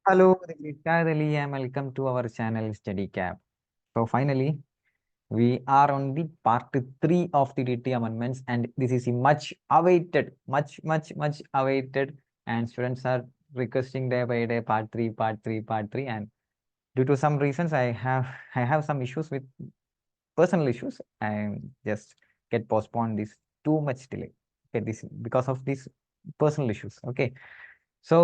Hello, this is Shahid Ali and welcome to our channel Study Cap. So finally, we are on the part 3 of the DT amendments, and this is much awaited, much awaited, and students are requesting day by day part 3, part 3, and due to some reasons I have some issues with personal issues and just get postponed this too much delay. Okay, this because of these personal issues. Okay, so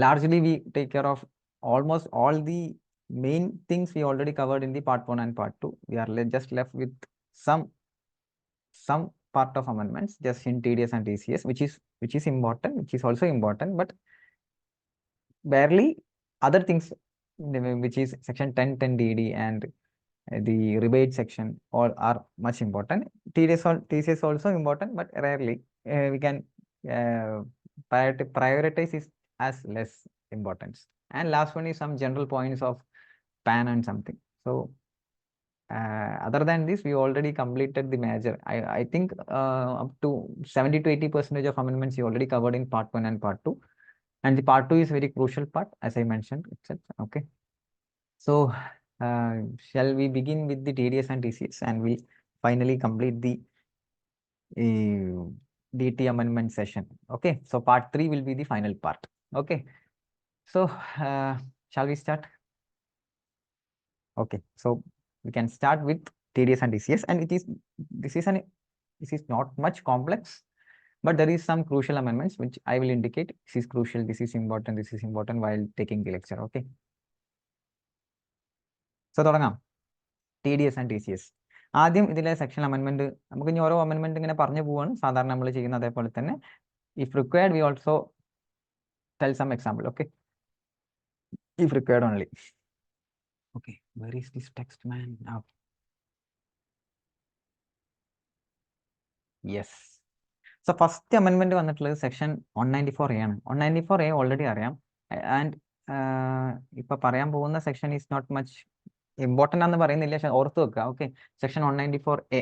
largely we take care of almost all the main things we already covered in the part 1 and part 2. We are just left with some part of amendments just in TDS and TCS, which is important, which is also important, but barely other things, which is section 10 DD and the rebate section, all are much important. TCS also important, but rarely we can prioritize is as less importance. And last one is some general points of PAN and something. So other than this, we already completed the major. I think up to 70 to 80% of amendments you already covered in part 1 and part 2. And the part 2 is very crucial part, as I mentioned. Okay. So shall we begin with the TDS and TCS, and we'll finally complete the DT amendment session. Okay, so part 3 will be the final part. Okay, so shall we start? Okay, so we can start with TDS and TCS, and this is not much complex, but there is some crucial amendments which I will indicate. This is crucial, this is important while taking the lecture. Okay, so തുടങ്ങാം TDS and TCS. ആദ്യം ഇതിലെ section അമെൻമെന്റ് നമുക്ക് ഇനി ഓരോ അമെൻമെന്റ് ഇങ്ങനെ പറഞ്ഞു പോവാണ് സാധാരണ നമ്മൾ ചെയ്യുന്ന അതേപോലെ തന്നെ. If required we also tell some example. Okay, if required only. Okay, where is this text man? Yes. So first അമെൻമെന്റ് വന്നിട്ടുള്ളത് സെക്ഷൻ 194A ആണ്. 194A ഓൾറെഡി അറിയാം, ആൻഡ് ഇപ്പൊ പറയാൻ പോകുന്ന section is not much important ആണെന്ന് പറയുന്നില്ല, പക്ഷെ ഓർത്ത് വെക്കുക. Okay, section 194A.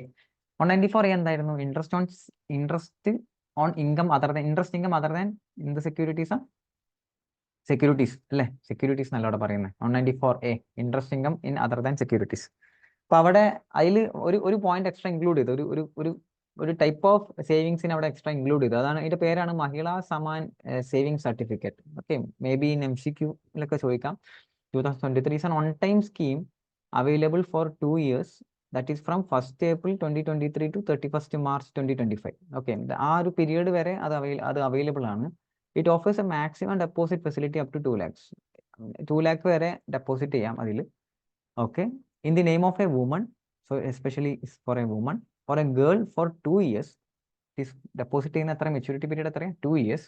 194A എന്തായിരുന്നു? Interest on income other than interest income other than എന്ത് സെക്യൂരിറ്റീസാ? സെക്യൂരിറ്റീസ് അല്ലേ? സെക്യൂരിറ്റീസ് എന്നല്ല അവിടെ പറയുന്നത്. 194A interest income in other than securities. അപ്പൊ അവിടെ അതിൽ ഒരു പോയിന്റ് എക്സ്ട്രാ ഇൻക്ലൂഡ് ചെയ്തു, ഒരു ടൈപ്പ് ഓഫ് സേവിങ്സിന് അവിടെ എക്സ്ട്രാ ഇൻക്ലൂഡ് ചെയ്തു. അതാണ് അതിന്റെ പേരാണ് Mahila Samman saving certificate. Okay, may be in MCQ-ലൊക്കെ ചോദിക്കാം. 2023 is an on-time scheme available for 2 years, that is from 1st April 2023 to 31st March 2025. Okay, ആ ഒരു പീരീഡ് വരെ അത് അവൈലബിൾ ആണ്. It offers a maximum deposit facility up to 2 lakhs. 2 lakh വരെ deposit ചെയ്യാം അതിൽ. Okay, in the name of a woman, so especially for a woman, for a girl for 2 years. Deposit ചെയ്യുന്ന എത്ര, maturity period എത്രയാണ്? 2 years.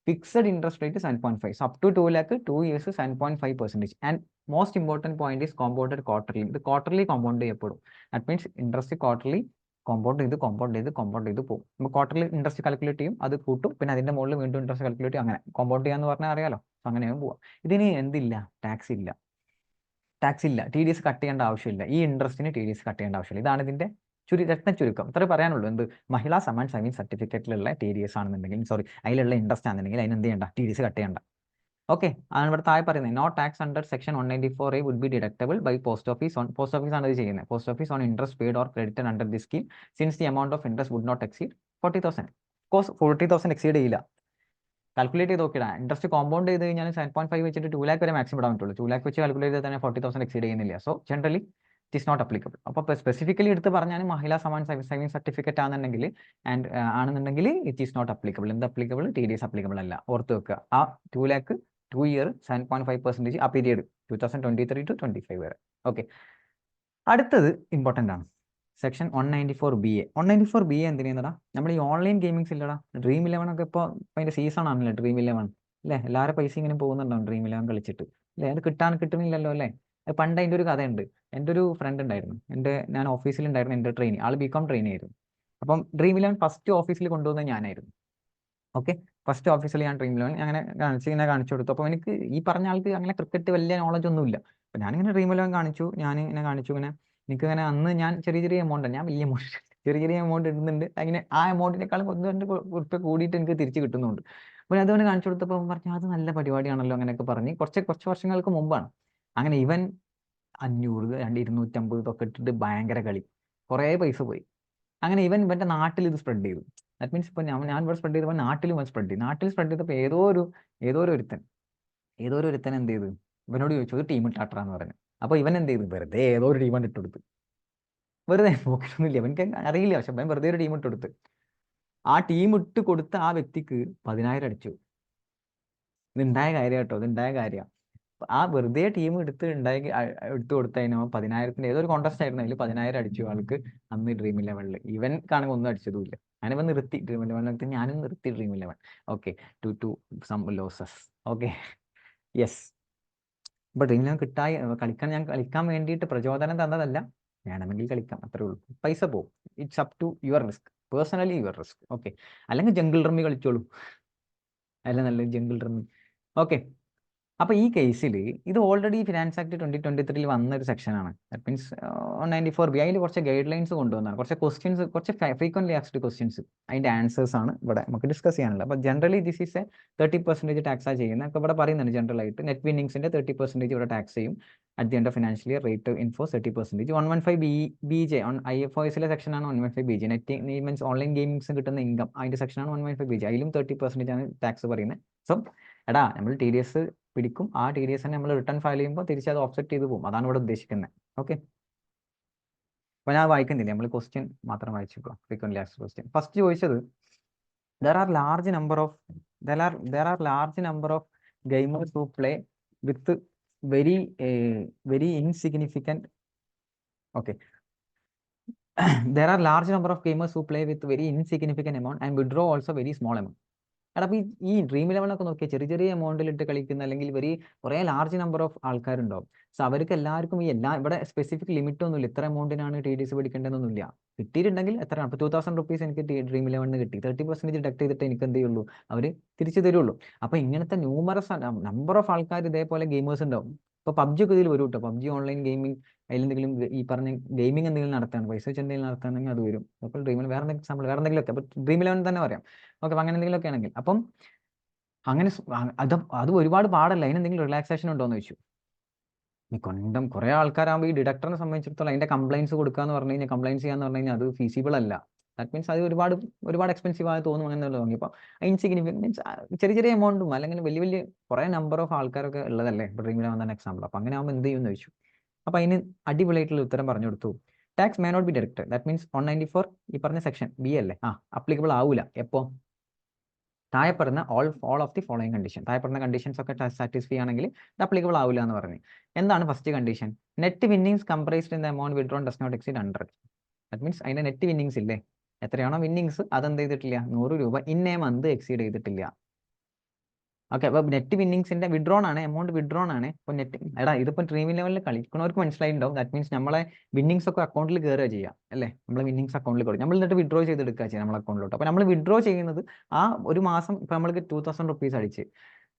Fixed interest rate is 7.5. So up to 2 lakh, 2 years is 7.5%. And most important point is compounded quarterly. The quarterly compound ചെയ്യപ്പെടും. That means interest quarterly compound ചെയ്ത് പോകും. നമ്മൾ quarterly interest calculate ചെയ്യും, അത് കൂട്ടും, പിന്നെ അതിന്റെ മുകളിൽ വീണ്ടും ഇൻട്രസ്റ്റ് കാൽക്കുലേറ്റ് ചെയ്യും. അങ്ങനെ കോമ്പൗണ്ട് ചെയ്യാന്ന് പറഞ്ഞാൽ അറിയാലോ. അങ്ങനെയും പോവാം. ഇതിന് എന്തില്ല? ടാക്സ് ഇല്ല. TDS കട്ട് ചെയ്യേണ്ട ആവശ്യമില്ല. ഈ ഇൻട്രസ്റ്റിന് TDS കട്ട് ചെയ്യേണ്ട ആവശ്യമില്ല. ഇതാണ് ഇതിന്റെ ചുരുക്കം. ഇത്രേ പറയാനുള്ളൂ. എന്ത്? മഹിളാ സമാൻ സേവിങ് സർട്ടിഫിക്കറ്റിലുള്ള TDS ആണെന്നുണ്ടെങ്കിൽ, സോറി, അതിലുള്ള ഇൻട്രസ്റ്റ് ആണെന്നുണ്ടെങ്കിൽ അതിന് എന്ത് ചെയ്യണ്ട? TDS കട്ട് ചെയ്യണ്ട. ഓക്കെ, ആണ് ഇവിടെ താഴെ പറയുന്നത്. No tax under section 194A would be deductible by post office ആണ് ഇത് ചെയ്യുന്നത്. Post office on interest paid or credited under the scheme since the amount of interest would not exceed 40,000. Course 40,000 exceed ചെയ്യില്ല. Calculate ചെയ്ത് നോക്കിയിടാം. Interest compound ചെയ്ത് കഴിഞ്ഞാൽ 7.5 വെച്ചിട്ട് 2 lakh വരെ മാക്സിമം ഇടാൻ പറ്റുള്ളൂ. 2 lakh വെച്ച് കാൽക്കുലേറ്റ് ചെയ്താൽ തന്നെ 40,000 എക്സീഡ് ചെയ്യുന്നില്ല. So generally it is not applicable. അപ്പോൾ സ്പെസിഫിക്കലി എടുത്ത് പറഞ്ഞാൽ മഹിളാ സമാൻ സേവിങ് സർട്ടിഫിക്കറ്റ് ആണെന്നുണ്ടെങ്കിൽ ഇറ്റ് ഈസ് നോട്ട് അപ്ലിക്കബിൾ. എന്ത് അപ്ലിക്കബിൾ? TDS അപ്ലിക്കബിൾ അല്ല. ഓർത്ത് വെക്കുക. ആ 2 lakh 2 year 7.5% ആ പീരിയഡ് 2023 to 25 വരെ. ഓക്കെ, അടുത്തത് ഇമ്പോർട്ടൻ്റ് ആണ്. Section 194BA. 194BA എന്തിനാ? നമ്മൾ ഈ ഓൺലൈൻ ഗെയിമിങ്സ് ഇല്ലടാ, Dream 11 ഒക്കെ ഇപ്പോൾ അതിന്റെ സീസൺ ആണല്ലേ, Dream 11 അല്ലേ? എല്ലാവരും പൈസ ഇങ്ങനെ പോകുന്നുണ്ടാവും Dream 11 കളിച്ചിട്ട് അല്ലേ? അത് കിട്ടുന്നില്ലല്ലോ അല്ലേ? അത് പണ്ട് അതിൻ്റെ ഒരു കഥയുണ്ട്. എൻ്റെ ഒരു ഫ്രണ്ട് ഉണ്ടായിരുന്നു, ഞാൻ ഓഫീസിലുണ്ടായിരുന്നു, എൻ്റെ ട്രെയിനി, ആൾ BCom ട്രെയിനി ആയിരുന്നു. അപ്പം Dream 11 ഫസ്റ്റ് ഓഫീസിൽ കൊണ്ടുവന്നത് ഞാനായിരുന്നു. ഓക്കെ, ഫസ്റ്റ് ഓഫീസിൽ ഞാൻ Dream 11 അങ്ങനെ കാണിച്ചു കൊടുത്തു. അപ്പോൾ എനിക്ക് ഈ പറഞ്ഞ ആൾക്ക് അങ്ങനെ ക്രിക്കറ്റ് വലിയ നോളജ് ഒന്നുമില്ല. അപ്പോൾ ഞാനിങ്ങനെ Dream 11 കാണിച്ചു, ഇങ്ങനെ എനിക്കിങ്ങനെ അന്ന് ഞാൻ ചെറിയ എമൗണ്ട്, ഞാൻ വലിയ എമൗണ്ട് ചെറിയ എമൗണ്ട് ഇടുന്നുണ്ട്. അങ്ങനെ ആ എമൗണ്ടിനേക്കാളും 1-2 ഉറുപ്പിക കൂടിയിട്ട് എനിക്ക് തിരിച്ച് കിട്ടുന്നുണ്ട്. അപ്പോൾ അതുകൊണ്ട് കാണിച്ചു കൊടുത്തപ്പോൾ പറഞ്ഞു അത് നല്ല പരിപാടിയാണല്ലോ അങ്ങനെയൊക്കെ പറഞ്ഞ് കുറച്ച് വർഷങ്ങൾക്ക് മുമ്പാണ്. അങ്ങനെ ഇവൻ 500, 250 ഇതൊക്കെ ഇട്ടിട്ട് ഭയങ്കര കളി, കുറേ പൈസ പോയി. അങ്ങനെ ഇവൻ്റെ നാട്ടിൽ ഇത് സ്പ്രെഡ് ചെയ്തു. ദാറ്റ് മീൻസ് ഇപ്പോൾ ഞാൻ ഇവിടെ സ്പ്രെഡ് ചെയ്തപ്പോൾ നാട്ടിലും സ്പ്രെഡ് ചെയ്തു. നാട്ടിൽ സ്പ്രെഡ് ചെയ്തപ്പോൾ ഏതോ ഒരു ഒരുത്തൻ എന്ത് ചെയ്തു, ഇവനോട് ചോദിച്ചു ഒരു ടീം ഇട്ടാട്ടെന്ന് പറഞ്ഞു. അപ്പോൾ ഇവൻ എന്ത് ചെയ്തു, വെറുതെ ഏതോ ഒരു ടീം ഇട്ട് കൊടുത്തു. വെറുതെ നോക്കിയിട്ടൊന്നുമില്ല, അവനക്ക് അറിയില്ല, പക്ഷെ അവൻ വെറുതെ ഒരു ടീം ഇട്ട് കൊടുത്ത്. ആ ടീം ഇട്ട് കൊടുത്ത ആ വ്യക്തിക്ക് 10,000 അടിച്ചു. ഇതുണ്ടായ കാര്യം കേട്ടോ, ഇതുണ്ടായ കാര്യമാണ്. ആ വെറുതെ ടീം എടുത്തു കൊടുത്തതിനോ 10,000 ഏതൊരു കോൺടെസ്റ്റ് ആയിരുന്നു, അതിൽ 10,000 അടിച്ചു ആൾക്ക് അന്ന് ഡ്രീം 11. ഇവൻ കാണുമ്പോൾ ഒന്നും അടിച്ചതുമില്ല. ഞാനിവ നിർത്തി ഡ്രീം 11. ഞാനും നിർത്തി Dream 11. Okay, to some losses. Okay, yes. ഇപ്പൊ ഡ്രീം 11 ഞാൻ കളിക്കാൻ വേണ്ടിയിട്ട് പ്രചോദനം തന്നതല്ല, വേണമെങ്കിൽ കളിക്കാം, അത്രേ ഉള്ളൂ. പൈസ പോകും, it's up to your risk, personally your risk. Okay, അല്ലെങ്കിൽ ജംഗിൾ റമ്മി കളിച്ചോളൂ, അല്ല നല്ലത് ജംഗിൾ റമ്മി. ഓക്കെ, അപ്പോൾ ഈ കേസിൽ ഇത് ഓൾറെഡി ഫിനാൻസ് ആക്ട് 2023 വന്നൊരു സെക്ഷനാണ്. That means 194B. അതിൽ കുറച്ച് ഗൈഡ് ലൈൻസ് കൊണ്ടുവന്നാണ്, കുറച്ച് ക്വസ്റ്റ്യൻസ്, കുറച്ച് ഫ്രീക്വൻ്റ്ലി ആസ്ക്ഡ് ക്വസ്റ്റ്യൻസ്, അതിൻ്റെ ആൻസേഴ്സ് ആണ് ഇവിടെ നമുക്ക് ഡിസ്കസ് ചെയ്യാനുള്ളത്. അപ്പോൾ ജനറലി ദിസ് ഈസ് 30% ടാക്സാണ് ചെയ്യുന്നത്. അപ്പോൾ ഇവിടെ പറയുന്നുണ്ട് ജനറലായിട്ട് നെറ്റ് വിന്നിങ്സിൻ്റെ 30% ഇവിടെ ടാക്സ് ചെയ്യും. At the end of financial year rate info 30%. 115BJ IFOSലെ സെക്ഷനാണ് 115BJ. Net means online gamings കിട്ടുന്ന ഇൻകം, അതിൻ്റെ സെക്ഷനാണ് 115BJ. അതിലും 30% ആണ് ടാക്സ് പറയുന്നത്. സോ എടാ, നമ്മൾ TDS പിടിക്കും, ആ TDS തന്നെ നമ്മൾ റിട്ടേൺ ഫയൽ ചെയ്യുമ്പോൾ തിരിച്ച് അത് ഓഫ്സെറ്റ് ചെയ്ത് പോകും. അതാണ് ഇവിടെ ഉദ്ദേശിക്കുന്നത്. ഓക്കെ, അപ്പോൾ ഞാൻ വായിക്കുന്നില്ല, നമ്മൾ ക്വസ്റ്റ്യൻ മാത്രം വായിച്ചോ. ഫ്രീക്വൻ്റ്ലി ആസ്ക്ഡ് ക്വസ്റ്റ്യൻ ഫസ്റ്റ് ചോദിച്ചത്, there are large number of gamers who play with very insignificant. Okay, there are large number of gamers who play with very insignificant amount and withdraw also very small amount. എടാ, അപ്പോൾ ഈ dream 11 നോക്കിയാൽ ചെറിയ എമൗണ്ടിലിട്ട് കളിക്കുന്ന, അല്ലെങ്കിൽ കുറേ large number of ആൾക്കാരുണ്ടാവും. So അവർക്ക് എല്ലാവർക്കും ഇവിടെ സ്പെസിഫിക് ലിമിറ്റ് ഒന്നുമില്ല, ഇത്ര എമൗണ്ടിനാണ് TDS പിടിക്കേണ്ടതെന്നൊന്നുമില്ല. കിട്ടിയിട്ടുണ്ടെങ്കിൽ എത്രയാണ്, ഇപ്പോൾ 2,000 റുപ്പീസ് എനിക്ക് ഡ്രീം 11 കിട്ടി, 30% ഡിഡക്ട് ചെയ്തിട്ട് എനിക്ക് എന്ത് ചെയ്യുള്ളൂ, അവർ തിരിച്ചു തരുള്ളൂ. അപ്പോൾ ഇങ്ങനത്തെ ന്യൂമറസ് നമ്പർ ഓഫ് ആൾക്കാർ ഇതേപോലെ ഗെയിമേഴ്സ് ഉണ്ടാവും. ഇപ്പോൾ PUBG ഒക്കെ ഇതിൽ വരും കേട്ടോ. PUBG ഓൺലൈൻ ഗെയിമിംഗ്, അതിലെന്തെങ്കിലും ഈ പറഞ്ഞ ഗെയിമിംഗ് എന്തെങ്കിലും നടത്തുകയാണ്, പൈസ വെച്ച് എന്തെങ്കിലും നടത്തുകയാണെങ്കിൽ അത് വരും. അപ്പോൾ ഡ്രീമിൽ വേറെ എക്സാമ്പിൾ വേറെ എന്തെങ്കിലുമൊക്കെ, അപ്പോൾ ഡ്രീം 11 തന്നെ പറയാം. ഓക്കെ, അപ്പം അങ്ങനെ എന്തെങ്കിലുമൊക്കെ ആണെങ്കിൽ, അപ്പം അങ്ങനെ അത് ഒരുപാട് പാടല്ല. അതിനെന്തെങ്കിലും റിലാക്സേഷൻ ഉണ്ടോ എന്ന് ചോദിച്ചു. ഈ കുറേ ആൾക്കാരാകുമ്പോൾ ഈ ഡിഡക്ടറിനെ സംബന്ധിച്ചിടത്തോളം അതിൻ്റെ കംപ്ലയിൻസ് കൊടുക്കുക എന്ന് പറഞ്ഞു കഴിഞ്ഞാൽ, കംപ്ലയിൻസ് ചെയ്യാന്ന് പറഞ്ഞു കഴിഞ്ഞാൽ അത് ഫീസിബിൾ അല്ല. ദാറ്റ് മീൻസ് അത് ഒരുപാട് എക്സ്പെൻസീവ് ആയി തോന്നും, അങ്ങനെ തോന്നി. അപ്പോൾ ഇൻസിഗ്നിഫിക്കൻറ്റ് മീൻസ് ചെറിയ എമൗണ്ടും, അല്ലെങ്കിൽ വലിയ കുറേ നമ്പർ ഓഫ് ആൾക്കാരൊക്കെ ഉള്ളതല്ലേ ഇപ്പോൾ ഡ്രീമിൽ വന്ന എക്സാമ്പിൾ. അപ്പോൾ അങ്ങനെ ആകുമ്പോൾ എന്ത് ചെയ്യുമെന്ന് ചോദിച്ചു. അപ്പോൾ അതിന് അടിപൊളിയായിട്ടുള്ള ഉത്തരം പറഞ്ഞു കൊടുത്തു. Tax may not be directed. That means 194 ഈ പറഞ്ഞ സെക്ഷൻ B അല്ലേ, അപ്ലിക്കബിൾ ആവില്ല. എപ്പോൾ താഴെ പറഞ്ഞ all of the following condition, താഴെ പറഞ്ഞ കണ്ടീഷൻസ് ഒക്കെ സാറ്റിസ്ഫൈ ആണെങ്കിൽ ഇത് അപ്ലിക്കബിൾ ആവില്ല എന്ന് പറഞ്ഞു. എന്താണ് first condition? Net winnings comprised in the amount withdrawn does not exceed 100. That means അതിൻ്റെ നെറ്റ് വിന്നിങ്സ് ഇല്ലേ, എത്രയാണോ വിന്നിങ്സ് അതെന്ത് ചെയ്തിട്ടില്ല, 100 രൂപ ഇൻ എ മന്ത് എക്സീഡ് ചെയ്തിട്ടില്ല. ഓക്കെ, അപ്പോൾ നെറ്റ് വിന്നിങ്സിന്റെ വിഡ്രോൺ ആണ്, എമൗണ്ട് വിഡ്രോൺ ആണ്. അപ്പോൾ ഇതിപ്പോൾ ഡ്രീം 11 കളിക്കുന്നവർക്ക് മനസ്സിലായിട്ടുണ്ടാവും. ദാറ്റ് മീൻസ് നമ്മളെ വിന്നിങ്സ് ഒക്കെ അക്കൗണ്ടിൽ കയറുക ചെയ്യുക അല്ലേ, നമ്മൾ വിന്നിങ്സ് അക്കൗണ്ടിൽ കൊടുക്കും, നമ്മൾ എന്നിട്ട് വിഡ്രോ ചെയ്തെടുക്കുക ചെയ്യുക നമ്മുടെ അക്കൗണ്ടിലോട്ട്. അപ്പോൾ നമ്മൾ വിഡ്രോ ചെയ്യുന്നത് ആ ഒരു മാസം, ഇപ്പോൾ നമ്മൾക്ക് 2,000 റുപ്പീസ് അടിച്ച്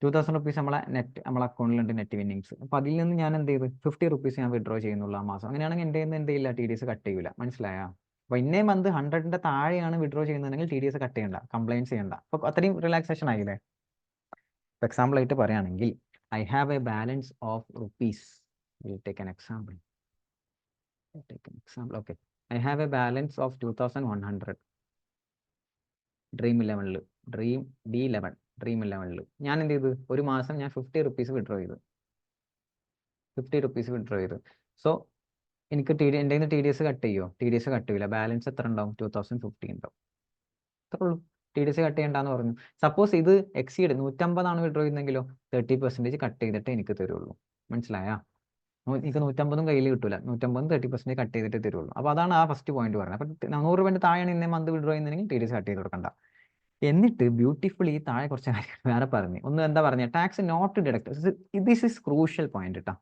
2,000 റുപ്പീസ് നമ്മളെ അക്കൗണ്ടിലുണ്ട് നെറ്റ് വിന്നിങ്സ്. അപ്പോൾ അതിൽ നിന്ന് ഞാൻ എന്ത് ചെയ്ത് 50 റുപ്പീസ് ഞാൻ വിഡ്രോ ചെയ്യുന്നുള്ളൂ ആ മാസം. അങ്ങനെയാണെങ്കിൽ എൻ്റെ എന്ത് ചെയ്യില്ല, TDS കട്ട് ചെയ്യില്ല. മനസ്സിലായോ? അപ്പോൾ ഇന്നേ മന്ത് 100ന്റെ താഴെയാണ് വിഡ്രോ ചെയ്യുന്നതെങ്കിൽ TDS കട്ട് ചെയ്യണ്ട, കംപ്ലയിൻസ് ചെയ്യണ്ട. അപ്പോൾ അത്രയും റിലാക്സേഷൻ ആയില്ലേ. ഫോർ എക്സാമ്പിൾ ആയിട്ട് പറയുകയാണെങ്കിൽ, I have A balance of rupees. Will take an example. Okay, I have A balance of 2,100 dream 11 dream D11 dream 11 ഞാൻ എന്ത് ചെയ്തു, ഒരു മാസം ഞാൻ 50 റുപ്പീസ് വിഡ്രോ ചെയ്തു. 50 റുപ്പീസ് വിഡ്രോ ചെയ്തു. സോ എനിക്ക് എൻ്റെ നിന്ന് TDS കട്ട് ചെയ്യുമോ? TDS കട്ട് ചെയ്യില്ല. ബാലൻസ് എത്ര ഉണ്ടാവും? 2,050 ഉണ്ടാവും. അത്രേ ഉള്ളൂ. TDS കട്ട് ചെയ്യണ്ടെന്ന് പറഞ്ഞു. സപ്പോസ് ഇത് എക്സീഡ് 150 വിഡ്രോ ചെയ്യുന്നെങ്കിലോ 30% കട്ട് ചെയ്തിട്ട് എനിക്ക് തരുള്ളൂ. മനസ്സിലായാ? എനിക്ക് 150 കയ്യിൽ കിട്ടില്ല, 150 30% കട്ട് ചെയ്തിട്ട് തരുള്ളൂ. അപ്പോൾ അതാണ് ആ ഫസ്റ്റ് പോയിന്റ് പറഞ്ഞത്. അപ്പോൾ 100 രൂപേൻ്റെ താഴെയാണ് ഇന്നേ മന്ത് വിഡ്രോ ചെയ്യുന്നതെങ്കിൽ TDS കട്ട് ചെയ്ത് കൊടുക്കണ്ട. എന്നിട്ട് ബ്യൂട്ടിഫുള്ളി താഴെ കുറച്ച് കാര്യങ്ങൾ വേറെ പറഞ്ഞു. ഒന്ന് എന്താ പറഞ്ഞത്, tax not deduct. This is crucial point കേട്ടോ.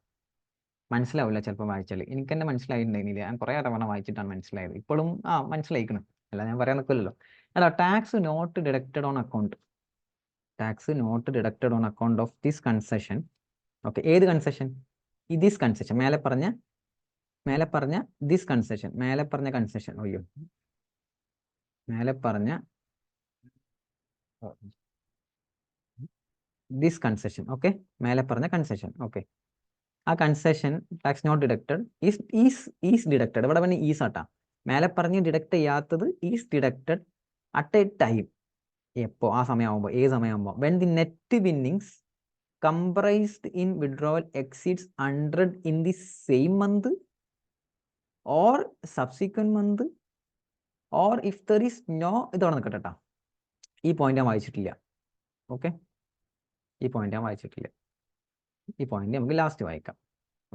മനസ്സിലാവില്ല ചിലപ്പോൾ വായിച്ചാൽ. എനിക്ക് തന്നെ മനസ്സിലായിട്ടുണ്ടായിരുന്നില്ല, ഞാൻ കുറേ തവണ വായിച്ചിട്ടാണ് മനസ്സിലായത്. ഇപ്പോഴും മനസ്സിലായിക്കണം, അല്ല ഞാൻ പറയാൻ നിൽക്കില്ലല്ലോ. അല്ല, tax not deducted on account, tax not deducted on account of this concession. Okay, ഏത് കൺസെഷൻ? ദിസ് കൺസെഷൻ, മേലെ പറഞ്ഞ ദിസ് കൺസെഷൻ, മേലെ പറഞ്ഞ കൺസെഷൻ. അയ്യോ, മേലെ പറഞ്ഞ ദിസ് കൺസെഷൻ. ഓക്കെ, മേലെ പറഞ്ഞ കൺസെഷൻ. ഓക്കെ, ആ concession tax not deducted is deducted. ഇവിടെ പറഞ്ഞ ഈസ് ആട്ടാ. മേലെ പറഞ്ഞ് ഡിഡക്ട് ചെയ്യാത്തത് is deducted at a time. എപ്പോ? ആ സമയമാകുമ്പോൾ. ഏത് സമയമാകുമ്പോൾ? When the net winnings comprised in withdrawal exceeds 100 in the same month or subsequent month or if there is no. ഇതോടെ നിൽക്കട്ടെ, ഈ പോയിന്റ് ഞാൻ വായിച്ചിട്ടില്ല. ഓക്കെ, ഈ പോയിന്റ് ഞാൻ വായിച്ചിട്ടില്ല. ഈ പോയിന്റ് നമുക്ക് ലാസ്റ്റ് വായിക്കാം.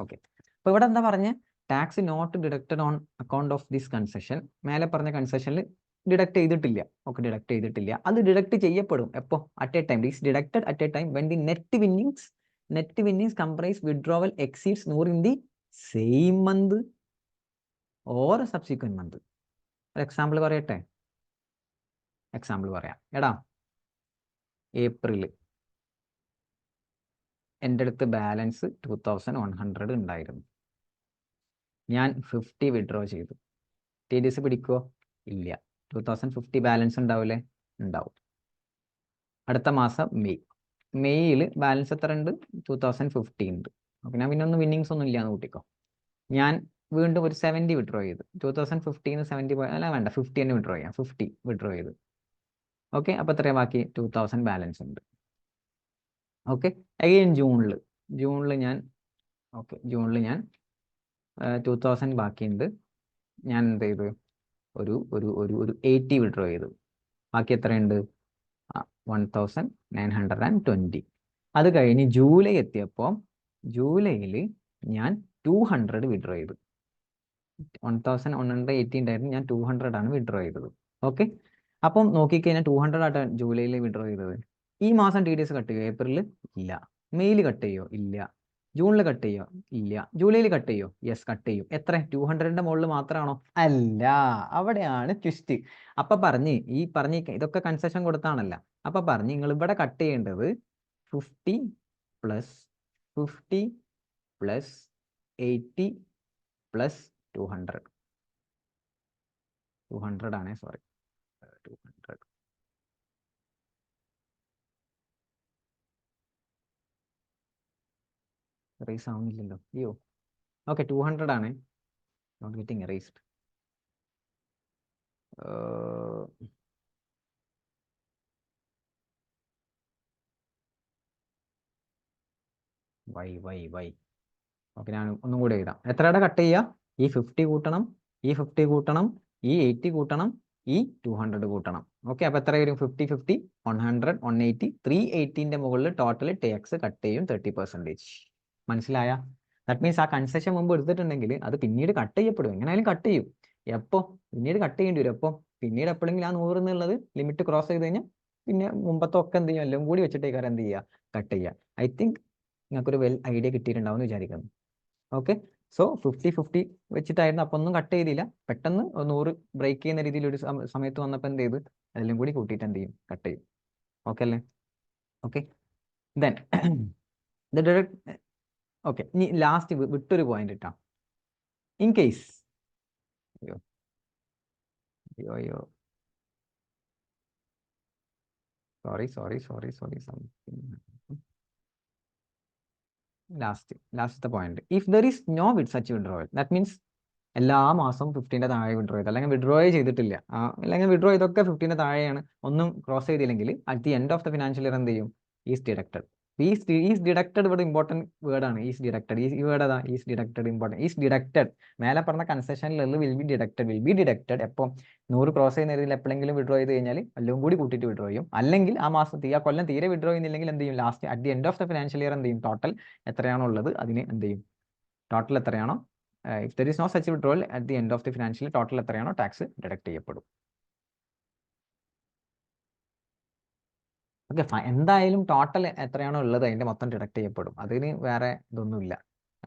ഓക്കെ, അപ്പോൾ ഇവിടെ എന്താ പറഞ്ഞ്? Tax not deducted on account of this concession. മേലെ പറഞ്ഞ കൺസെഷനിൽ ഡിഡക്ട് ചെയ്തിട്ടില്ല. ഓക്കെ, ഡിഡക്ട് ചെയ്തിട്ടില്ല. അത് ഡിഡക്ട് ചെയ്യപ്പെടും എപ്പോ? At a time. Is deducted at a time when the net winnings comprise withdrawal exceeds 100 in the same month or subsequent month. ഒരു example പറയട്ടെ? എക്സാമ്പിൾ പറയാം. എടാ, ഏപ്രിൽ എൻ്റെ അടുത്ത് ബാലൻസ് 2100 ഉണ്ടായിരുന്നു. ഞാൻ 50 വിഡ്രോ ചെയ്തു. TDS പിടിക്കുമോ? ഇല്ല. 2050 ബാലൻസ് ഉണ്ടാവില്ലേ? ഉണ്ടാവും. അടുത്ത മാസം മെയ്യിൽ ബാലൻസ് എത്ര ഉണ്ട്? 2050 ഉണ്ട്. ഓക്കെ, ഞാൻ പിന്നെ ഒന്നും വിന്നിങ്സ് ഒന്നും ഇല്ലയെന്ന് കൂട്ടിക്കോ. ഞാൻ വീണ്ടും ഒരു 70 വിഡ്രോ ചെയ്തു. 2050 70 അല്ല, വേണ്ട, 50 തന്നെ വിഡ്രോ ചെയ്യാം. 50 വിഡ്രോ ചെയ്തു. ഓക്കെ, അപ്പോൾ എത്രയാണ് ബാക്കി? 2000 ബാലൻസ് ഉണ്ട്. ഓക്കെ, അഗെയിൻ ജൂണിൽ ഞാൻ 2000 ബാക്കിയുണ്ട്. ഞാൻ എന്ത് ചെയ്തു? ഒരു 80 വിഡ്രോ ചെയ്തു. ബാക്കി എത്രയുണ്ട്? 1920. അത് കഴിഞ്ഞ് ജൂലൈ എത്തിയപ്പോൾ ജൂലൈയിൽ ഞാൻ 200 വിഡ്രോ ചെയ്തു. 1180 ഉണ്ടായിരുന്നു, ഞാൻ 200 ആണ് വിഡ്രോ ചെയ്തത്. ഓക്കെ, അപ്പം നോക്കിക്കഴിഞ്ഞാൽ 200 ആയിട്ട് ജൂലൈയിൽ വിഡ്രോ ചെയ്തത്. ഈ മാസം TDS കട്ട് ചെയ്യോ? ഏപ്രിലിൽ ഇല്ല. മെയ്യിൽ കട്ട് ചെയ്യോ? ഇല്ല. ജൂണിൽ കട്ട് ചെയ്യോ? ഇല്ല. ജൂലൈയിൽ കട്ട് ചെയ്യോ? യെസ്, കട്ട് ചെയ്യും. എത്ര? 200ന്റെ മുകളിൽ മാത്രമാണോ? അല്ല, അവിടെയാണ് ട്വിസ്റ്റ്. അപ്പൊ ഇതൊക്കെ കൺസെഷൻ കൊടുത്താണല്ല. അപ്പൊ നിങ്ങൾ ഇവിടെ കട്ട് ചെയ്യേണ്ടത് 50 പ്ലസ് 50 പ്ലസ് 80 പ്ലസ് 200 ആണേ, സോറി, 200. റേസ് ആവുന്നില്ലല്ലോ. അയ്യോ. ഓക്കെ, 200 ആണ്. Not getting erased. Why. Okay, ഞാൻ ഒന്നും കൂടെ എഴുതാം. എത്രയുടെ കട്ട് ചെയ്യുക? ഈ 50 കൂട്ടണം, ഈ 50 കൂട്ടണം, ഈ 80 കൂട്ടണം, ഈ 200 കൂട്ടണം. ഓക്കെ, അപ്പോൾ എത്ര വരും? 50 50 100 180 380ന്റെ മുകളിൽ ടോട്ടൽ ടാക്സ് കട്ട് ചെയ്യും 30%. മനസ്സിലായ? ദാറ്റ് മീൻസ് ആ കൺസെഷൻ മുമ്പ് എടുത്തിട്ടുണ്ടെങ്കിൽ അത് പിന്നീട് കട്ട് ചെയ്യപ്പെടും. എങ്ങനെയായാലും കട്ട് ചെയ്യും. എപ്പോൾ? പിന്നീട് കട്ട് ചെയ്യേണ്ടി വരും. എപ്പോൾ? പിന്നീട് എപ്പോഴെങ്കിലും ആ 100 എന്നുള്ളത് ലിമിറ്റ് ക്രോസ് ചെയ്ത് കഴിഞ്ഞാൽ പിന്നെ മുമ്പത്തൊക്കെ എന്ത് ചെയ്യും? എല്ലാം കൂടി വെച്ചിട്ടേക്കാരം എന്ത് ചെയ്യുക? കട്ട് ചെയ്യുക. ഐ തിങ്ക് നിങ്ങൾക്കൊരു വെൽ ഐഡിയ കിട്ടിയിട്ടുണ്ടാവും എന്ന് വിചാരിക്കുന്നു. ഓക്കെ, സോ 50-50 വെച്ചിട്ടായിരുന്നു. അപ്പം ഒന്നും കട്ട് ചെയ്തില്ല. പെട്ടെന്ന് 100 ബ്രേക്ക് ചെയ്യുന്ന രീതിയിൽ ഒരു സമയത്ത് വന്നപ്പോൾ എന്ത് ചെയ്ത്? അതെല്ലാം കൂടി കൂട്ടിയിട്ട് എന്ത് ചെയ്യും? കട്ട് ചെയ്യും. ഓക്കെ അല്ലേ? ഓക്കെ, ദെൻ ഓക്കെ, ഇനി ലാസ്റ്റ് വിട്ടൊരു പോയിന്റ് ഇട്ടാ. ഇൻ കേസ് അയ്യോ സോറി ലാസ്റ്റത്തെ point. If there is no such withdrawal, that means എല്ലാ മാസവും 50ന്റെ താഴെ വിഡ്രോ ചെയ്ത്, അല്ലെങ്കിൽ വിഡ്രോ ചെയ്തിട്ടില്ല, അല്ലെങ്കിൽ വിഡ്രോ ചെയ്തൊക്കെ 50ന്റെ താഴെയാണ്, ഒന്നും ക്രോസ് ചെയ്തില്ലെങ്കിൽ at the end of the financial year എന്ത് ചെയ്യും? Is deducted. ഈസ് ഡിഡക്റ്റഡ് ഇവിടെ ഇമ്പോർട്ടൻറ്റ് വേർഡാണ്. Is deducted. ഈ വേർഡ് ഏതാ? Is deducted. Important. Is deducted. മേലെ പറഞ്ഞ കൺസെഷനിൽ വിൽ ബി ഡിഡക്റ്റഡ്. എപ്പോൾ? 100 ക്രോസ് ചെയ്യുന്ന രീതിയിൽ എപ്പോഴെങ്കിലും വിഡ്രോ ചെയ്ത് കഴിഞ്ഞാൽ എല്ലാം കൂടി കൂട്ടിയിട്ട് വിഡ്രോ ചെയ്യും. അല്ലെങ്കിൽ ആ കൊല്ലം തീരെ വിഡ്രോ ചെയ്യുന്നില്ലെങ്കിൽ എന്ത് ചെയ്യും? Last at the end of the financial year എന്ത് ചെയ്യും? ടോട്ടൽ എത്രയാണോ ഉള്ളത് അതിന് എന്ത് ചെയ്യും? ടോട്ടൽ എത്രയാണോ, if there is no such withdrawal at the end of the financial year, total എത്രയാണോ ടാക്സ് ഡിഡക്ട് ചെയ്യപ്പെടും. ഓക്കെ, എന്തായാലും ടോട്ടൽ എത്രയാണോ ഉള്ളത് അതിന്റെ മൊത്തം ഡിഡക്ട് ചെയ്യപ്പെടും. അതിന് വേറെ ഇതൊന്നുമില്ല.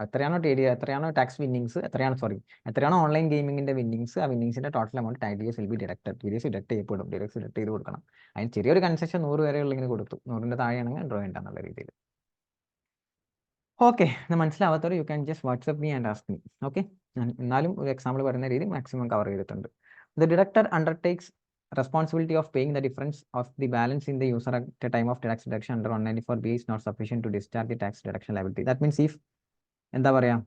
എത്രയാണോ ടാക്സ് വിന്നിങ്സ്, എത്രയാണോ ഓൺലൈൻ ഗെയിമിങ്ങിന്റെ വിന്നിങ്സ്, ആ വിന്നിങ്സിന്റെ total amount TDS will be deducted. TDS deduct ചെയ്യപ്പെടും. ഡിഡക്ട് ചെയ്ത് കൊടുക്കണം. അതിന് ചെറിയൊരു കൺസെഷൻ 100 വരെ ഉള്ളെങ്കിൽ കൊടുത്തു. 100ന്റെ താഴെയാണെങ്കിൽ ഡ്രോ ചെയ്യണ്ടെന്നുള്ള രീതിയിൽ. ഓക്കെ, മനസ്സിലാവാത്തവർ you can just WhatsApp me and ask me. Okay, ഞാൻ എന്നാലും ഒരു എക്സാമ്പിൾ പറയുന്ന രീതി മാക്സിമം കവർ ചെയ്തിട്ടുണ്ട്. The deductor undertakes responsibility of paying the difference of the balance in the user at the time of tax deduction under 194B is not sufficient to discharge the tax deduction liability. That means if എന്താ പറയുക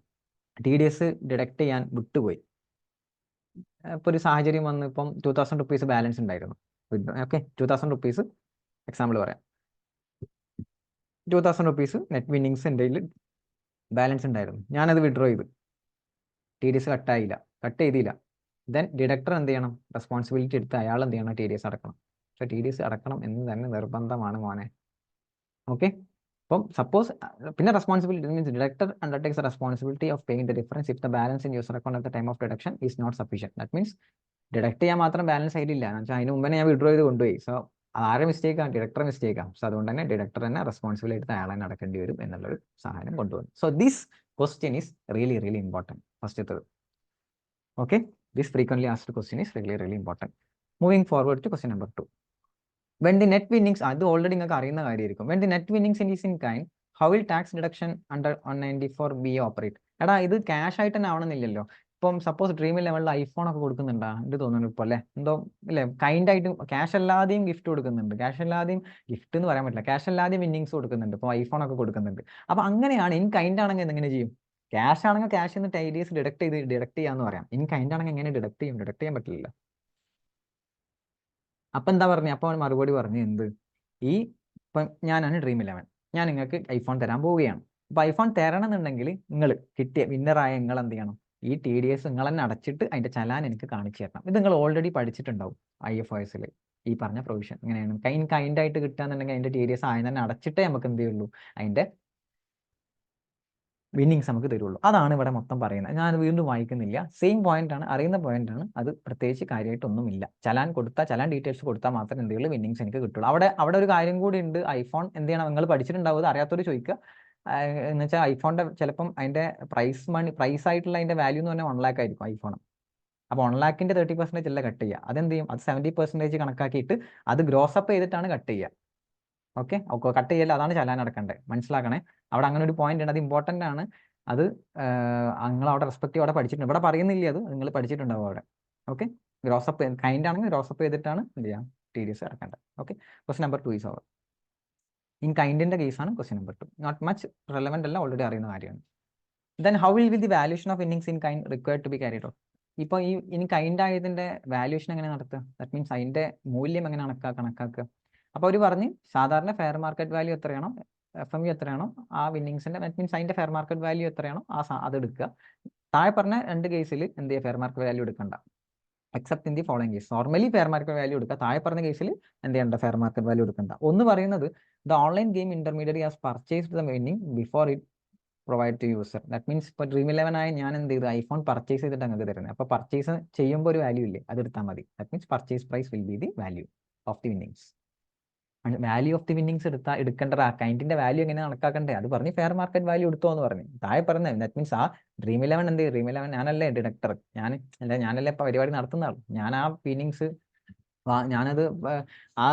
TDS deduct ചെയ്യാൻ വിട്ടുപോയി, ഇപ്പോൾ ഒരു സാഹചര്യം വന്ന് ഇപ്പം 2000 rupees balance ഉണ്ടായിരുന്നു. ഓക്കെ, 2000 റുപ്പീസ് എക്സാമ്പിൾ പറയാം, 2000 റുപ്പീസ് നെറ്റ് വിന്നിങ്സ് എൻ്റെ കയ്യിൽ ബാലൻസ് ഉണ്ടായിരുന്നു. ഞാനത് വിഡ്രോ ചെയ്തു, TDS കട്ട് ചെയ്തില്ല. ദെൻ ഡിഡക്ടർ എന്ത് ചെയ്യണം? റെസ്പോൺസിബിലിറ്റി എടുത്ത് അയാൾ എന്ത് ചെയ്യണം? TDS അടക്കണം. പക്ഷേ TDS അടക്കണം എന്ന് തന്നെ നിർബന്ധമാണ് മോനെ. ഓക്കെ, അപ്പം സപ്പോസ് പിന്നെ responsibility means deductor undertakes the responsibility of paying the difference if the balance in user account at the time of deduction is not sufficient. That means deduct ചെയ്യാൻ മാത്രം ബാലൻസ് ആയിട്ടില്ല എന്ന് വെച്ചാൽ അതിന് മുമ്പേ ഞാൻ വിഡ്രോ ചെയ്ത് കൊണ്ടുപോയി. സോ ആരെ മിസ്റ്റേക്കാണ്? ഡിഡക്ടർ മിസ്റ്റേക്കാണ്. സോ അതുകൊണ്ട് തന്നെ ഡിഡക്ടർ തന്നെ റെസ്പോൺസിബിലിറ്റി എടുത്ത് അയാൾ തന്നെ അടക്കേണ്ടി വരും എന്നുള്ളൊരു സാധനം കൊണ്ടുവന്നു. So this question is really important. ഫസ്റ്റത്തത്. Okay, this frequently asked question is really important. Moving forward to question number 2. When the net winnings, അത് ഓൾറെഡി നിങ്ങൾക്ക് അറിയുന്ന കാര്യമായിരിക്കും. When the net winnings is in kind, how will tax deduction under 194B operate? എടാ ഇത് cash ആയിട്ട് തന്നെ ആവണമെന്നില്ലല്ലോ. ഇപ്പം suppose dream ലെവലിൽ ഐഫോൺ ഒക്കെ കൊടുക്കുന്നുണ്ടാ? ഇത് തോന്നുന്നു ഇപ്പോൾ അല്ലേ, എന്തോ ഇല്ലേ, കൈൻഡ് ആയിട്ട് ക്യാഷ് അല്ലാതെയും ഗിഫ്റ്റ് കൊടുക്കുന്നുണ്ട്. ക്യാഷ് അല്ലാതെയും ഗിഫ്റ്റ് എന്ന് പറയാൻ പറ്റില്ല, ക്യാഷ് അല്ലാതെയും വിന്നിങ്സ് കൊടുക്കുന്നുണ്ട്. ഇപ്പോൾ ഐഫോൺ ഒക്കെ കൊടുക്കുന്നുണ്ട്. അപ്പോൾ അങ്ങനെയാണ് ഇൻ കൈൻഡ് ആണെങ്കിൽ എങ്ങനെ ചെയ്യും? ക്യാഷ് ആണെങ്കിൽ ക്യാഷ് നിന്ന് TDS ഡിഡക്ട് ചെയ്യാന്ന് പറയാം. ഇൻ കൈൻഡ് ആണെങ്കിൽ എങ്ങനെ ഡിഡക്ട് ചെയ്യാൻ പറ്റില്ല. അപ്പം എന്താ പറഞ്ഞു? അപ്പോൾ അവൻ മറുപടി പറഞ്ഞു എന്ത്? ഇപ്പം ഞാനാണ് ഡ്രീം 11, ഞാൻ നിങ്ങൾക്ക് ഐഫോൺ തരാൻ പോവുകയാണ്. അപ്പോൾ ഐഫോൺ തരണമെന്നുണ്ടെങ്കിൽ നിങ്ങൾ കിട്ടിയ വിന്നറായ നിങ്ങൾ എന്ത് ചെയ്യണം? ഈ TDS നിങ്ങൾ തന്നെ അടച്ചിട്ട് അതിൻ്റെ ചലാൻ എനിക്ക് കാണിച്ചു തരണം. ഇത് നിങ്ങൾ ഓൾറെഡി പഠിച്ചിട്ടുണ്ടാവും IFRS ഈ പറഞ്ഞ പ്രൊവിഷൻ. ഇങ്ങനെയാണ് കൈൻഡ് ആയിട്ട് കിട്ടുകയെന്നുണ്ടെങ്കിൽ അതിൻ്റെ TDS ആദ്യം തന്നെ അടച്ചിട്ടേ നമുക്ക് എന്ത് ചെയ്യുള്ളൂ, അതിൻ്റെ വിന്നിങ്സ് നമുക്ക് തരുള്ളൂ. അതാണ് ഇവിടെ മൊത്തം പറയുന്നത്. ഞാൻ വീണ്ടും വായിക്കുന്നില്ല, സെയിം പോയിന്റ് ആണ്, അറിയുന്ന പോയിന്റ് ആണ്. അത് പ്രത്യേകിച്ച് കാര്യമായിട്ടൊന്നുമില്ല. ചലാൻ ഡീറ്റെയിൽസ് കൊടുത്താൽ മാത്രമേ എന്തെങ്കിലും വിന്നിങ്സ് എനിക്ക് കിട്ടുള്ളൂ. അവിടെ ഒരു കാര്യം കൂടി ഉണ്ട്. ഐഫോൺ എന്ത് ചെയ്യണം? നിങ്ങൾ പഠിച്ചിട്ടുണ്ടാവും, അറിയാത്തവർ ചോദിക്കുക. എന്ന് വെച്ചാൽ ഐഫോണിന്റെ ചിലപ്പം അതിന്റെ പ്രൈസ് ആയിട്ടുള്ള അതിന്റെ വാല്യൂ എന്ന് പറഞ്ഞാൽ 1 lakh ആയിരിക്കും ഐഫോൺ. അപ്പോൾ 1 lakhന്റെ 30% അല്ല കട്ട് ചെയ്യുക. അതെന്ത് ചെയ്യും? അത് 70% കണക്കാക്കിയിട്ട് അത് ഗ്രോസ് അപ്പ് ചെയ്തിട്ടാണ് കട്ട് ചെയ്യുക. ഓക്കെ, കട്ട് ചെയ്യല്ല, അതാണ് ചലാൻ അടക്കേണ്ടത്. മനസ്സിലാക്കണേ, അവിടെ അങ്ങനെ ഒരു പോയിന്റ് ഉണ്ട്, അത് ഇമ്പോർട്ടൻ്റ് ആണ്. അത് നിങ്ങൾ അവിടെ റെസ്പെക്റ്റീവ് അവിടെ പഠിച്ചിട്ടുണ്ട്. ഇവിടെ പറയുന്നില്ല, അത് നിങ്ങൾ പഠിച്ചിട്ടുണ്ടാവും അവിടെ. ഓക്കെ, ഗ്രോസ് അപ്പ് കൈൻഡ് ആണെങ്കിൽ ഗ്രോസ് അപ്പ് ചെയ്തിട്ടാണ് എന്ത് ചെയ്യാം? TDS അടക്കേണ്ടത്. Okay, question number 2 is over. In കൈൻഡിന്റെ കേസാണ് question number 2. Not much relevant അല്ല, ഓൾറെഡി അറിയുന്ന കാര്യമാണ്. Then how will the valuation of winnings in kind required to be carried out? ഇപ്പോൾ ഇനി കൈൻഡ് ആയതിന്റെ വാല്യൂഷൻ എങ്ങനെ നടത്തുക? ദാറ്റ് മീൻസ് അതിന്റെ മൂല്യം എങ്ങനെ കണക്കാക്കുക? അപ്പോൾ അവർ പറഞ്ഞ് സാധാരണ ഫെയർ മാർക്കറ്റ് വാല്യൂ എത്രയാണോ, FMU എത്രയാണോ ആ വിന്നിങ്സിന്റെ, ദാറ്റ് മീൻസ് അതിന്റെ ഫെയർ മാർക്കറ്റ് വാല്യൂ എത്രയാണോ അത് എടുക്കുക. താഴെ പറഞ്ഞ 2 കേസിൽ എന്ത് ചെയ്യുക? ഫെയർ മാർക്കറ്റ് വാല്യൂ എടുക്കണ്ട. Except in the following case. Normally fair market value എടുക്കുക. താഴെ പറഞ്ഞ കേസിൽ എന്ത് ചെയ്യണ്ട? ഫെയർ മാർക്കറ്റ് വാല്യൂ എടുക്കണ്ട. ഒന്ന് പറയുന്നത് the online game intermediary has purchased the winning before it provide to user. That means ഇപ്പോൾ ഡ്രീം 11 ആയ ഞാൻ എന്ത് ചെയ്തു? ഐഫോൺ പർച്ചേസ് ചെയ്തിട്ട് നിങ്ങൾക്ക് തരുന്നത്. അപ്പോൾ പർച്ചേസ് ചെയ്യുമ്പോൾ ഒരു വാല്യൂ ഇല്ലേ, അത് എടുത്താൽ മതി. That means purchase price will be the value of the winnings. Value of the winnings എടുക്കേണ്ട കൈൻഡിന്റെ വാല്യൂ എങ്ങനെ കണക്കാക്കണ്ടേ? അത് പറഞ്ഞ് ഫെയർ മാർക്കറ്റ് വാല്യൂ എടുത്തോ എന്ന് പറഞ്ഞു. താഴെ പറഞ്ഞത് ദാറ്റ് മീൻസ് ആ ഡ്രീം 11 എന്ത്? ഡ്രീം 11 ഞാനല്ലേ ഡിഡക്ടർ, ഞാനല്ലേ പരിപാടി നടത്തുന്ന ആൾ. ഞാൻ ആ വിന്നിങ്സ് ഞാനത് ആ